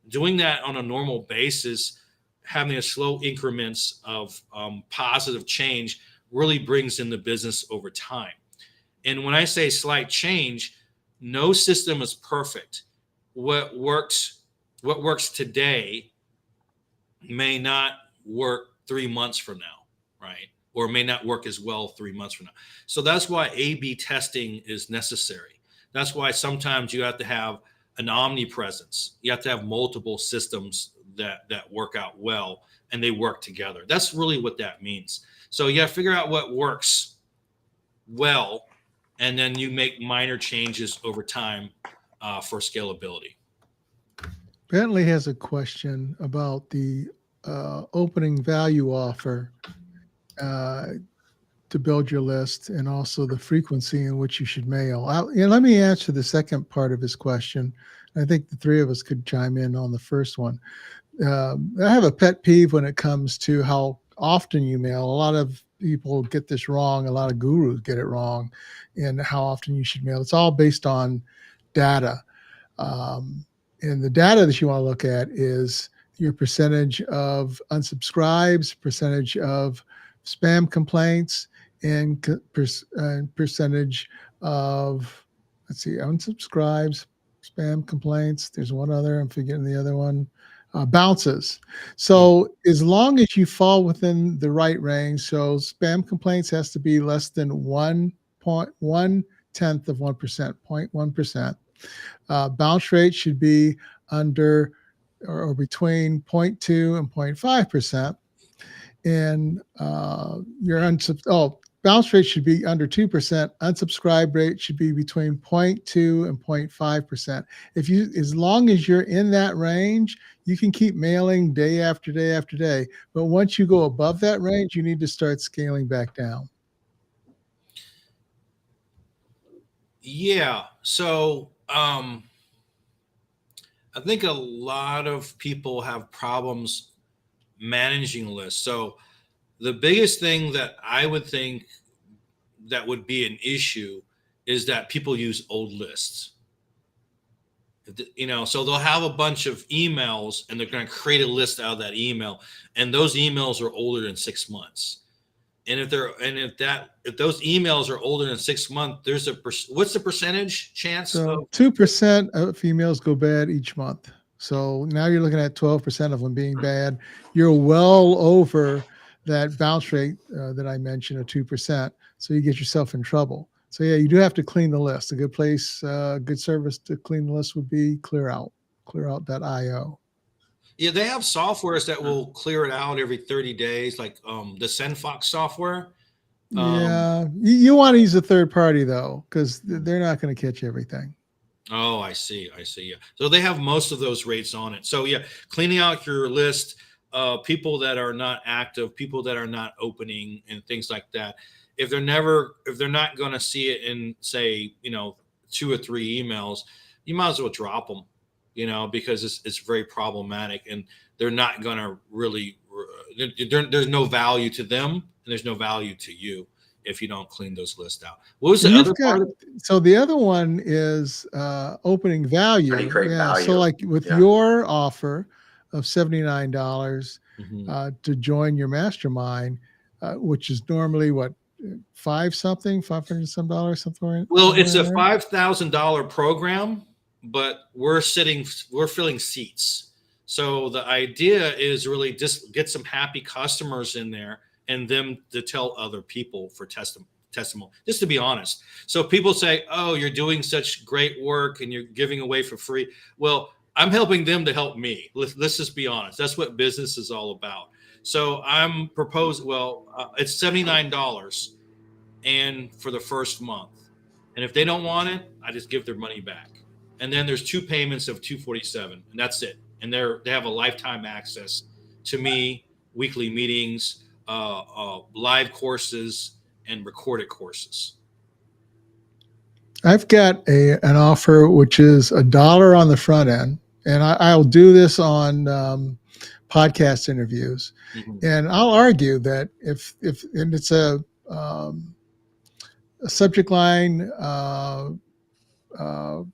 doing that on a normal basis, having a slow increments of positive change, really brings in the business over time. And when I say slight change, no system is perfect. What works today may not work 3 months from now, right? Or may not work as well 3 months from now. So that's why A/B testing is necessary. That's why sometimes you have to have an omnipresence. You have to have multiple systems that work out well, and they work together. That's really what that means. So you got to figure out what works well, and then you make minor changes over time for scalability. Bentley has a question about the opening value offer to build your list, and also the frequency in which you should mail. Let me answer the second part of his question. I think the 3 of us could chime in on the first one. I have a pet peeve when it comes to how often you mail. A lot of people get this wrong. A lot of gurus get it wrong in how often you should mail. It's all based on data. And the data that you want to look at is your percentage of unsubscribes, percentage of spam complaints, and percentage of, unsubscribes, spam complaints. There's one other, I'm forgetting the other one. Bounces. So as long as you fall within the right range, so spam complaints has to be less than 1/10 of 1%, 0.1%. Bounce rate should be under or between 0.2 and 0.5%. And bounce rate should be under 2%. Unsubscribe rate should be between 0.2 and 0.5%. As long as you're in that range, you can keep mailing day after day after day. But once you go above that range, you need to start scaling back down. Yeah. So I think a lot of people have problems managing lists. So the biggest thing that I would think that would be an issue is that people use old lists. So they'll have a bunch of emails and they're going to create a list out of that email, and those emails are older than 6 months. And if those emails are older than 6 months, what's the percentage chance? So 2% of emails go bad each month. So now you're looking at 12% of them being bad. You're well over that bounce rate that I mentioned of 2%. So you get yourself in trouble. So yeah, you do have to clean the list. A good place, good service to clean the list would be clearout.io. Yeah, they have softwares that will clear it out every 30 days, like the SendFox software. Yeah, you want to use a third party though, because they're not going to catch everything. Oh, I see. Yeah. So they have most of those rates on it. So yeah, cleaning out your list, people that are not active, people that are not opening, and things like that. If they're not going to see it in, say, 2 or 3 emails, you might as well drop them, because it's very problematic, and they're not going to really. There's no value to them, and there's no value to you if you don't clean those lists out. What was the other part? So the other one is opening value. How do you create value? So like with your offer of $79 to join your mastermind, which is normally what, $500 some dollars, something. Well, it's a $5,000 program, but we're filling seats. So the idea is really just get some happy customers in there and them to tell other people for testimony, just to be honest. So people say, oh, you're doing such great work and you're giving away for free. Well, I'm helping them to help me. Let's just be honest. That's what business is all about. So I'm proposing, it's $79 and for the first month. And if they don't want it, I just give their money back. And then there's 2 payments of $247, and that's it. And they have a lifetime access to me, weekly meetings, live courses, and recorded courses. I've got an offer which is $1 on the front end, and I'll do this on podcast interviews, and I'll argue that if and it's a subject line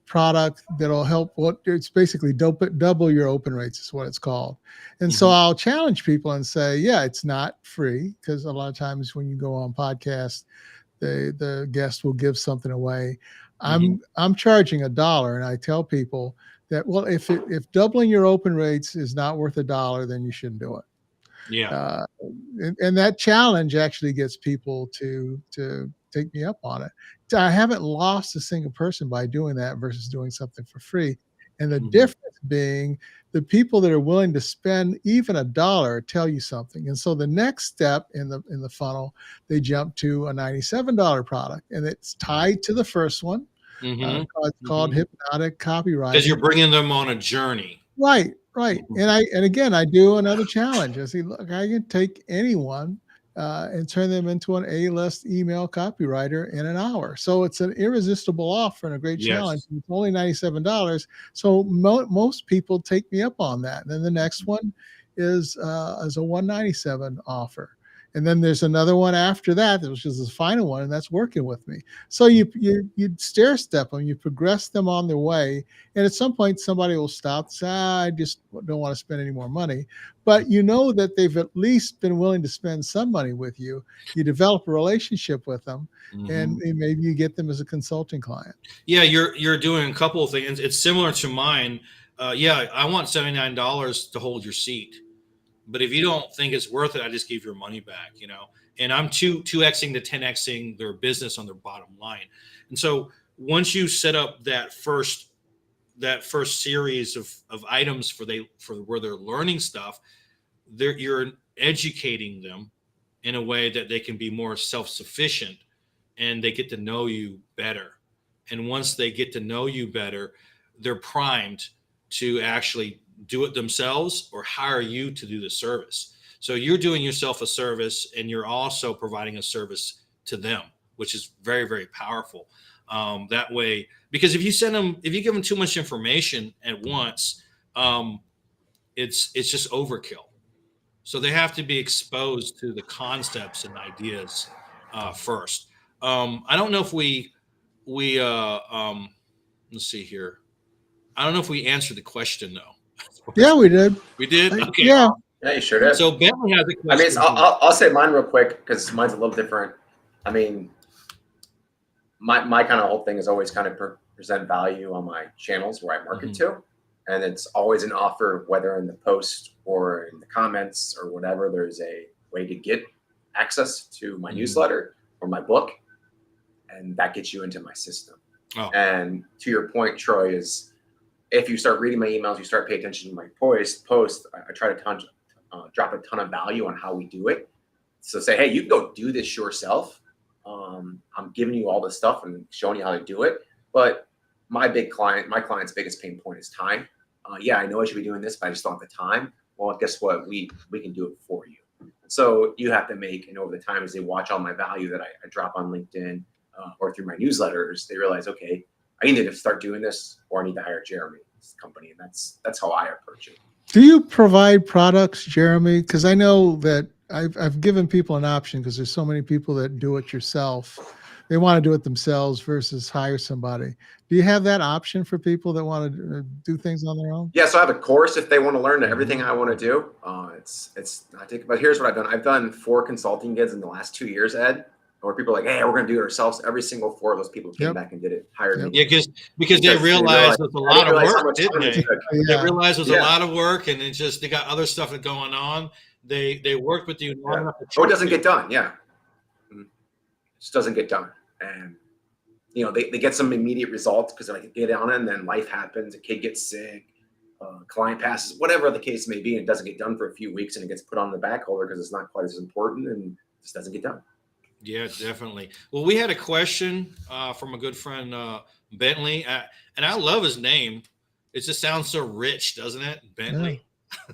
product that'll help. It's basically double your open rates is what it's called. And so I'll challenge people and say, yeah, it's not free, because a lot of times when you go on podcast, the guest will give something away. I'm charging $1, and I tell people that, well, if doubling your open rates is not worth $1, then you shouldn't do it. Yeah. And that challenge actually gets people to take me up on it. I haven't lost a single person by doing that versus doing something for free. And the difference being the people that are willing to spend even $1 tell you something. And so the next step in the funnel, they jump to a $97 product, and it's tied to the first one. It's called hypnotic copywriting. Because you're bringing them on a journey. Right. And again, I do another challenge. I say, look, I can take anyone and turn them into an A-list email copywriter in an hour. So it's an irresistible offer and a great challenge. It's only $97. So most people take me up on that. And then the next one is a $197 offer. And then there's another one after that, which is the final one, and that's working with me. So you stair step them, you progress them on their way, and at some point somebody will stop and say, I just don't want to spend any more money. But you know that they've at least been willing to spend some money with you. You develop a relationship with them, and maybe you get them as a consulting client. Yeah, you're doing a couple of things. It's similar to mine. I want $79 to hold your seat. But if you don't think it's worth it, I just give your money back, and I'm 2xing to 10xing their business on their bottom line. And so once you set up that first series of items for where they're learning stuff, you're educating them in a way that they can be more self-sufficient and they get to know you better. And once they get to know you better, they're primed to actually do it themselves or hire you to do the service. So you're doing yourself a service and you're also providing a service to them, which is very, very powerful. That way, because if you give them too much information at once, it's just overkill. So they have to be exposed to the concepts and ideas first. I don't know if we let's see here. I don't know if we answered the question though. Yeah, we did. We did. Okay. Yeah. Yeah, you sure did. So Bentley has a question. I mean, I'll say mine real quick because mine's a little different. I mean, my kind of whole thing is always kind of present value on my channels where I market to. And it's always an offer, whether in the post or in the comments or whatever, there's a way to get access to my newsletter or my book. And that gets you into my system. Oh. And to your point, Troy, is if you start reading my emails, you start paying attention to my post, I try to drop a ton of value on how we do it. So say, hey, you can go do this yourself. I'm giving you all this stuff and showing you how to do it. But my client's biggest pain point is time. Yeah, I know I should be doing this, but I just don't have the time. Well, guess what? We can do it for you. So you have to make, and over the time as they watch all my value that I drop on LinkedIn or through my newsletters, they realize, okay, I need to start doing this or I need to hire Jeremy's company. And that's how I approach it. Do you provide products, Jeremy? Because I know that I've given people an option because there's so many people that do it yourself. They want to do it themselves versus hire somebody. Do you have that option for people that want to do things on their own? Yeah, so I have a course if they want to learn everything I want to do. But here's what I've done. I've done 4 consulting gigs in the last 2 years, Ed, where people are like, hey, we're going to do it ourselves. Every single 4 of those people came back and did it, hired me. Yeah, because they realized it's a lot of work, didn't they? Yeah. They realized it was a lot of work, and they got other stuff going on. They worked with you. It doesn't get done. Yeah, it just doesn't get done. And they get some immediate results because they get on it, and then life happens. A kid gets sick, client passes, whatever the case may be, and it doesn't get done for a few weeks, and it gets put on the back holder because it's not quite as important, and it just doesn't get done. Yeah, definitely. Well, we had a question from a good friend, Bentley, and I love his name. It just sounds so rich, doesn't it, Bentley?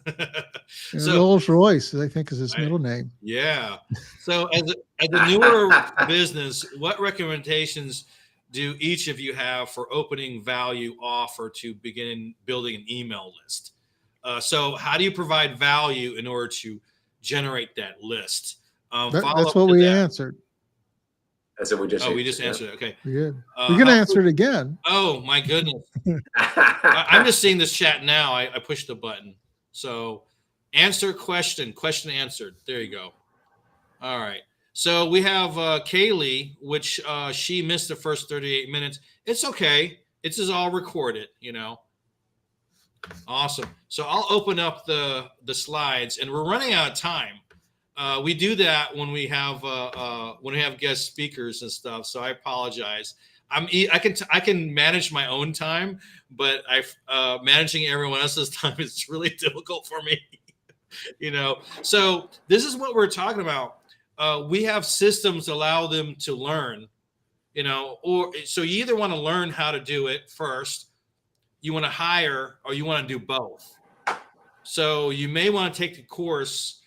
Yeah. Rolls Royce, I think, is his middle name. Yeah. So as a newer business, what recommendations do each of you have for opening value offer to begin building an email list? So how do you provide value in order to generate that list? That's what we answered. That's what we just answered. We just answered it. Okay. We did. We're going to answer it again. Oh, my goodness. I'm just seeing this chat now. I pushed the button. So answer question answered. There you go. All right. So we have Kaylee, which she missed the first 38 minutes. It's okay. It's just all recorded, Awesome. So I'll open up the slides, and we're running out of time. We do that when we have guest speakers and stuff. So I apologize. I can manage my own time, but managing everyone else's time is really difficult for me. So this is what we're talking about. We have systems that allow them to learn, or so you either want to learn how to do it first, you want to hire, or you want to do both. So you may want to take the course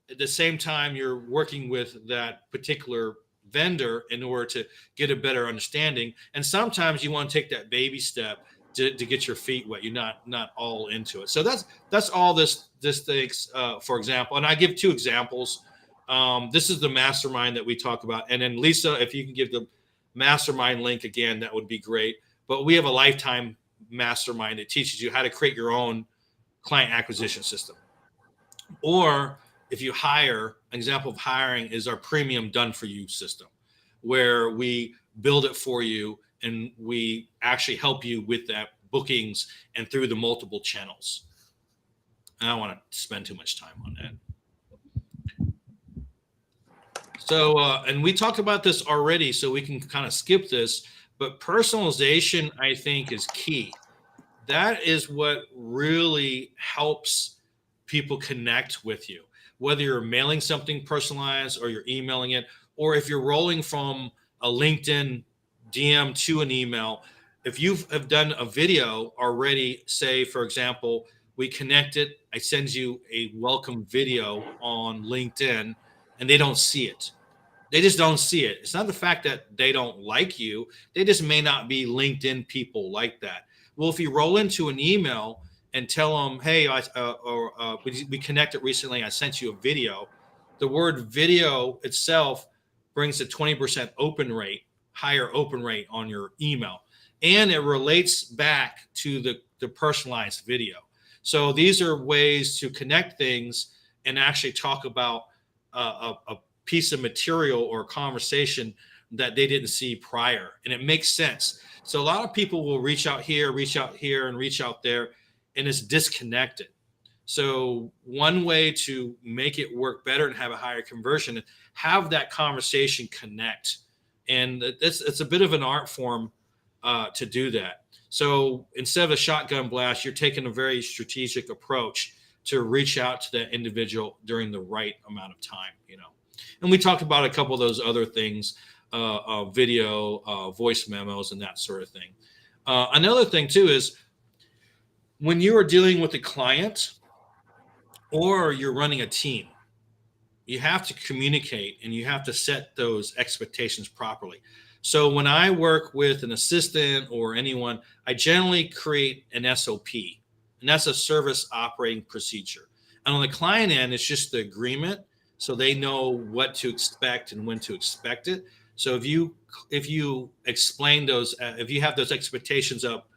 at the same time you're working with that particular vendor in order to get a better understanding. And sometimes you want to take that baby step to get your feet wet. You're not all into it. So that's all this takes, for example. And I give 2 examples. This is the mastermind that we talk about. And then Lisa, if you can give the mastermind link again, that would be great. But we have a lifetime mastermind that teaches you how to create your own client acquisition system. Or if you hire, an example of hiring is our premium done for you system, where we build it for you and we actually help you with that bookings and through the multiple channels. I don't want to spend too much time on that. So, and we talked about this already, so we can kind of skip this, but personalization, I think, is key. That is what really helps people connect with you. whether you're mailing something personalized or you're emailing it, or if you're rolling from a LinkedIn DM to an email, if you have done a video already, say, for example, we connected, I send you a welcome video on LinkedIn and they don't see it. They just don't see it. It's not the fact that they don't like you. They just may not be LinkedIn people like that. Well, if you roll into an email and tell them, hey, we connected recently, I sent you a video. The word video itself brings a 20% open rate, higher open rate on your email. And it relates back to the personalized video. So these are ways to connect things and actually talk about a piece of material or conversation that they didn't see prior. And it makes sense. So a lot of people will reach out here, and reach out there, and it's disconnected. So one way to make it work better and have a higher conversion is have that conversation connect. And it's a bit of an art form to do that. So instead of a shotgun blast, you're taking a very strategic approach to reach out to that individual during the right amount of time, you know. And we talked about a couple of those other things, video, voice memos, and that sort of thing. Another thing too is when you are dealing with a client or you're running a team, you have to communicate and you have to set those expectations properly. So when I work with an assistant or anyone, I generally create an SOP, and that's a service operating procedure. And on the client end, it's just the agreement, so they know what to expect and when to expect it. So if you explain those, if you have those expectations up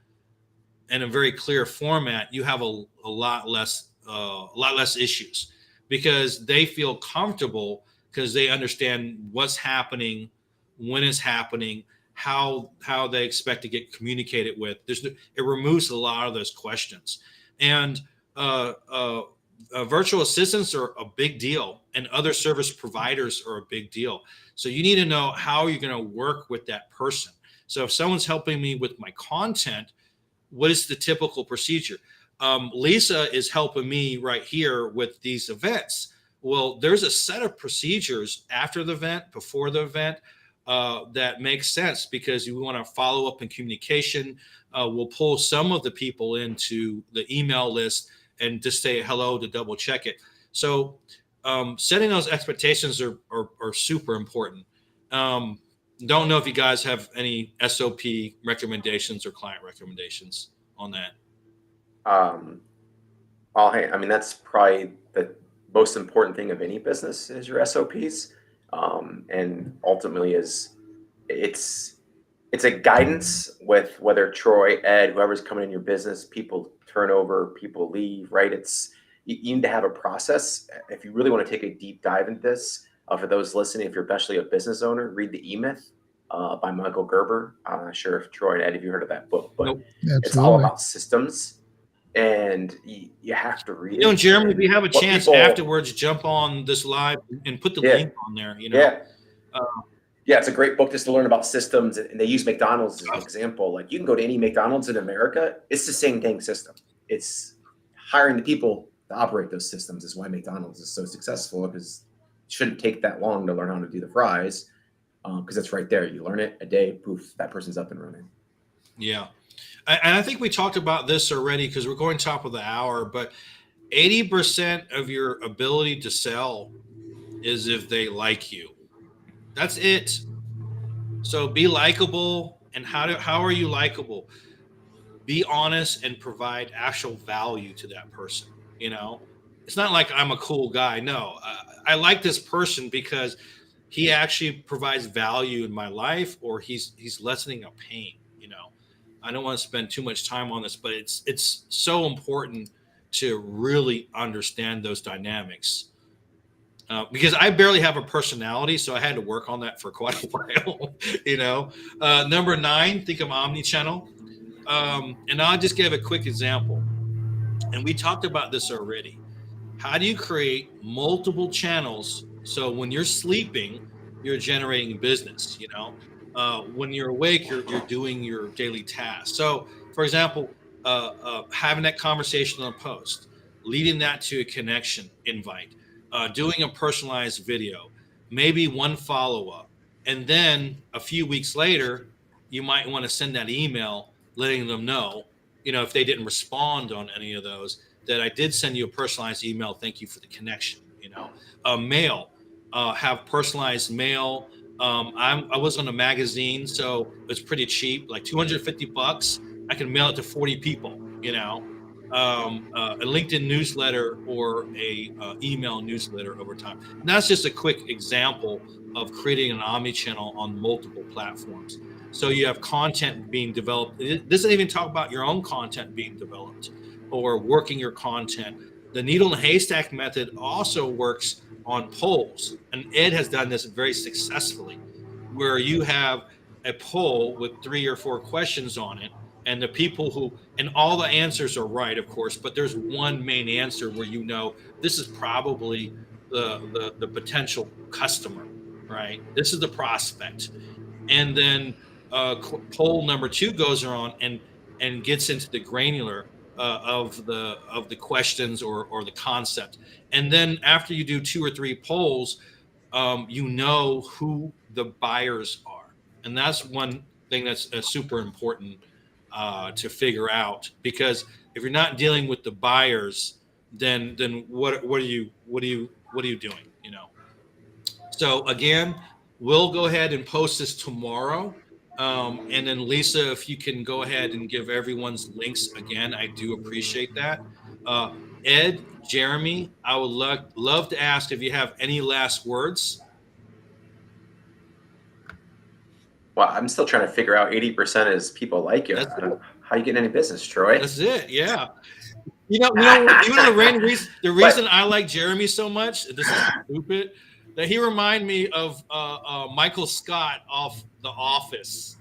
in a very clear format, you have a lot less issues because they feel comfortable because they understand what's happening, when it's happening, how they expect to get communicated with. It removes a lot of those questions, and virtual assistants are a big deal, and other service providers are a big deal. So you need to know how you're going to work with that person. So if someone's helping me with my content, what is the typical procedure? Lisa is helping me right here with these events. Well, there's a set of procedures after the event, before the event, that makes sense because we want to follow up in communication. We'll pull some of the people into the email list and just say hello to double check it. So setting those expectations are super important. Don't know if you guys have any SOP recommendations or client recommendations on that. Hey, I mean, that's probably the most important thing of any business is your SOPs. And ultimately it's a guidance with whether Troy, Ed, whoever's coming in your business, people turn over, people leave, right? You need to have a process. If you really want to take a deep dive into this, for those listening, if you're especially a business owner, read The E-Myth by Michael Gerber. I'm not sure if Troy and Ed, have you heard of that book, but Nope. It's all about systems, and you have to read it. Jeremy, if you have a chance afterwards, jump on this live and put the link on there. Yeah, it's a great book just to learn about systems, and they use McDonald's as an example. Like you can go to any McDonald's in America, it's the same dang system. It's hiring the people to operate those systems is why McDonald's is so successful, because it shouldn't take that long to learn how to do the fries, because it's right there. You learn it a day, poof, that person's up and running. Yeah. And I think we talked about this already because we're going top of the hour, but 80% of your ability to sell is if they like you. That's it. So be likable. And how are you likable? Be honest and provide actual value to that person. You know, it's not like I'm a cool guy. No, I like this person because he actually provides value in my life, or he's lessening a pain. You know, I don't want to spend too much time on this, but it's so important to really understand those dynamics. Because I barely have a personality, so I had to work on that for quite a while. You know, number 9, think of omnichannel, and I'll just give a quick example. And we talked about this already. How do you create multiple channels so when you're sleeping, you're generating business? You know, when you're awake, you're doing your daily tasks. So, for example, having that conversation on a post, leading that to a connection invite. doing a personalized video, maybe one follow-up, and then a few weeks later, you might want to send that email letting them know, if they didn't respond on any of those, that I did send you a personalized email. Thank you for the connection. Mail, have personalized mail. I was on a magazine, so it's pretty cheap, like $250. I can mail it to 40 people. A LinkedIn newsletter or a email newsletter over time. And that's just a quick example of creating an omnichannel on multiple platforms. So you have content being developed. It doesn't even talk about your own content being developed or working your content. The needle and haystack method also works on polls. And Ed has done this very successfully, where you have a poll with 3 or 4 questions on it. And the people and all the answers are right, of course, but there's one main answer where this is probably the potential customer, right? This is the prospect. And then poll number 2 goes around and gets into the granular of the questions or the concept. And then after you do 2 or 3 polls, who the buyers are, and that's one thing that's super important to figure out, because if you're not dealing with the buyers, then what are you doing? So again, we'll go ahead and post this tomorrow. And then Lisa, if you can go ahead and give everyone's links again, I do appreciate that. Ed, Jeremy, I would love to ask if you have any last words. Well, I'm still trying to figure out 80% is people like you. How are you getting any business, Troy? That's it. Yeah. The reason I like Jeremy so much, this is stupid, that he reminded me of Michael Scott off The Office.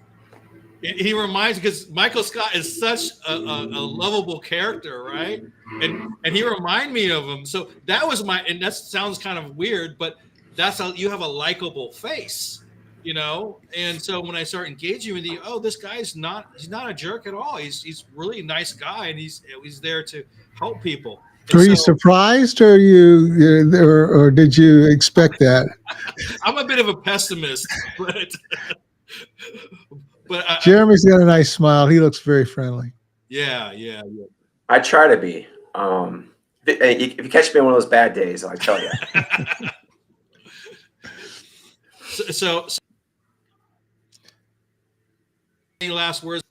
He reminds, because Michael Scott is such a lovable character, right? And he reminded me of him. So that was and that sounds kind of weird, but that's how you have a likable face. And so when I start engaging with you, this guy's he's not a jerk at all. He's really a nice guy, and he's there to help people. Were you surprised, or or did you expect that? I'm a bit of a pessimist, but Jeremy's got a nice smile. He looks very friendly. Yeah. I try to be. If you catch me on one of those bad days, I'll tell you. So any last words?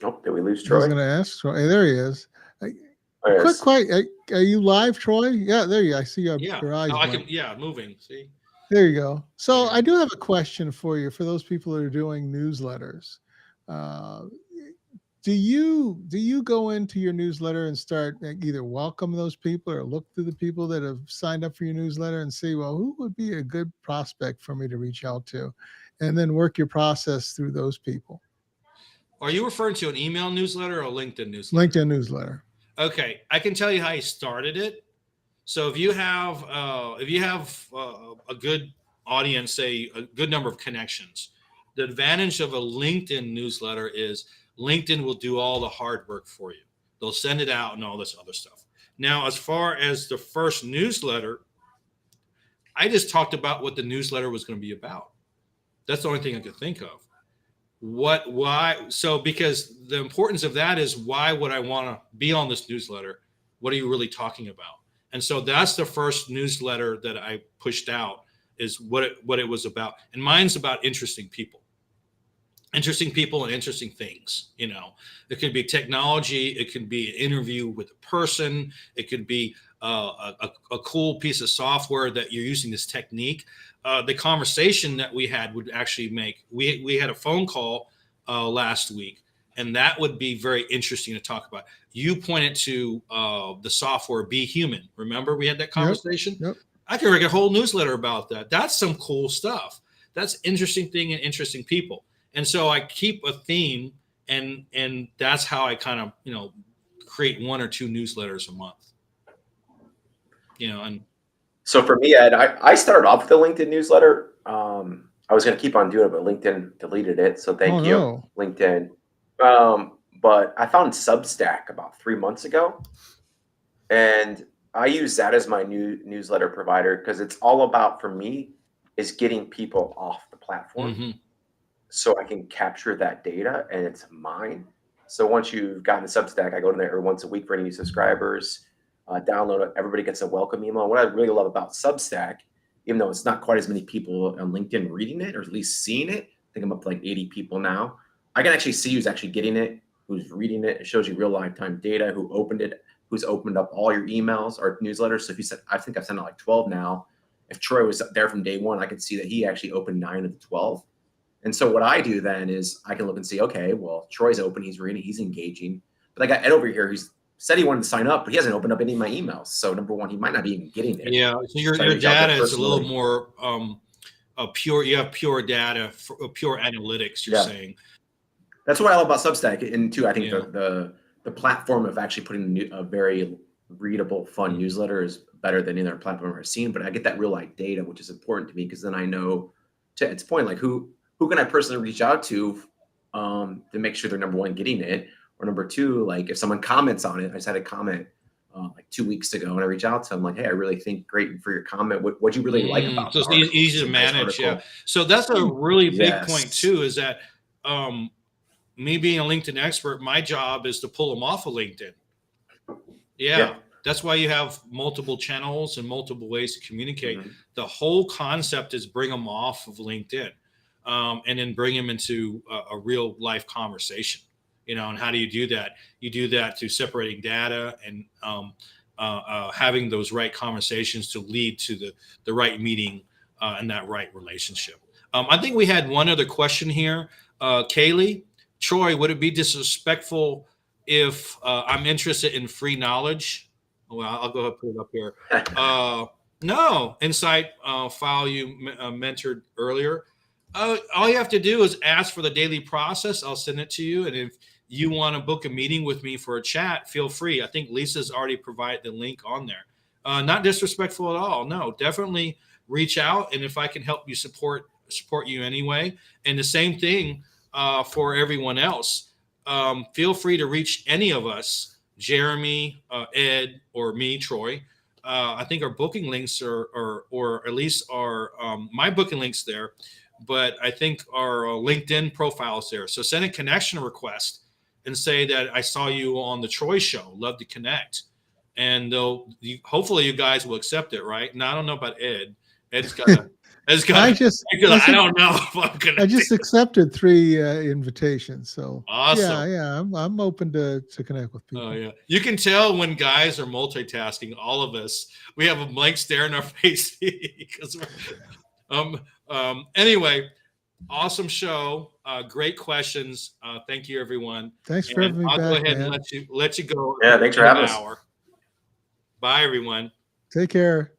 Oh, did we lose Troy? I was going to ask Troy. Hey, there he is. Are you live, Troy? Yeah, there you go. I see your eyes. Moving. See? There you go. So I do have a question for you, for those people that are doing newsletters. Do you go into your newsletter and start either welcome those people or look through the people that have signed up for your newsletter and see, well, who would be a good prospect for me to reach out to, and then work your process through those people? Are you referring to an email newsletter or a LinkedIn newsletter? LinkedIn newsletter. Okay, I can tell you how I started it. So if you have a good audience, say a good number of connections, the advantage of a LinkedIn newsletter is LinkedIn will do all the hard work for you. They'll send it out and all this other stuff. Now, as far as the first newsletter, I just talked about what the newsletter was going to be about. That's the only thing I could think of. Why? So, because the importance of that is, why would I want to be on this newsletter? What are you really talking about? And so that's the first newsletter that I pushed out, is what it was about. And mine's about interesting people and interesting things. It could be technology. It could be an interview with a person. It could be a cool piece of software that you're using this technique. The conversation that we had would actually we had a phone call last week, and that would be very interesting to talk about. You pointed to the software Be Human. Remember, we had that conversation? Yep. I can write a whole newsletter about that. That's some cool stuff. That's interesting thing and interesting people. And so I keep a theme, and that's how I kind of, create 1 or 2 newsletters a month. And so for me, Ed, I started off with the LinkedIn newsletter. I was going to keep on doing it, but LinkedIn deleted it. So thank you, LinkedIn. But I found Substack about 3 months ago, and I use that as my new newsletter provider because it's all about, for me, is getting people off the platform Mm-hmm. so I can capture that data and it's mine. So once you've gotten the Substack, I go in there every once a week for any new subscribers, download it. Everybody gets a welcome email. And what I really love about Substack, even though it's not quite as many people on LinkedIn reading it or at least seeing it, I think I'm up to like 80 people now. I can actually see who's actually getting it, who's reading it. It shows you real lifetime data, who opened it, who's opened up all your emails or newsletters. So if you said, I think I've sent out like 12 now. If Troy was there from day one, I could see that he actually opened 9 of the 12. And so what I do then is I can look and see, okay, well, Troy's open, he's reading, he's engaging. But I got Ed over here who's said he wanted to sign up, but he hasn't opened up any of my emails. So number one, he might not be even getting it. Yeah. So your reach out to data is a little personally. more pure. You have pure data, pure analytics. You're Yeah. saying. That's what I love about Substack. And two, I think Yeah. the platform of actually putting a very readable, fun newsletter is better than any other platform I've seen. But I get that real life data, which is important to me because then I know, to its point, like who can I personally reach out to make sure they're number one getting it, or number two, like if someone comments on it. I just had a comment like 2 weeks ago, and I reach out to them like, hey, I really think great for your comment. What'd you really like about So the it's article? easy to It's a nice manage. Yeah. article. So that's a really big point Yes. too. Is that me being a LinkedIn expert, my job is to pull them off of LinkedIn. Yeah. That's why you have multiple channels and multiple ways to communicate. Mm-hmm. The whole concept is bring them off of LinkedIn and then bring them into a real life conversation. And how do you do that? You do that through separating data and having those right conversations to lead to the right meeting and that right relationship. I think we had one other question here. Kaylee, Troy, would it be disrespectful if I'm interested in free knowledge? Well, I'll go ahead and put it up here. No, Insight file you mentored earlier. All you have to do is ask for the daily process. I'll send it to you. And if you want to book a meeting with me for a chat, feel free. I think Lisa's already provided the link on there. Not disrespectful at all. No, definitely reach out. And if I can help you support you anyway. And the same thing for everyone else. Feel free to reach any of us, Jeremy, Ed, or me, Troy. I think our booking links or at least our my booking links there, but I think our LinkedIn profile is there. So send a connection request and say that I saw you on the Troy show. Love to connect, and hopefully you guys will accept it, right? Now I don't know about Ed. Ed's got to. I don't know if I'm gonna. I just accepted 3 invitations, so awesome. Yeah, I'm open to connect with people. Oh yeah, you can tell when guys are multitasking. All of us, we have a blank stare in our face because we're. Anyway, awesome show. Great questions. Thank you, everyone. Thanks for having me back. I'll go ahead man. and let you go. Yeah, thanks for having us. Bye, everyone. Take care.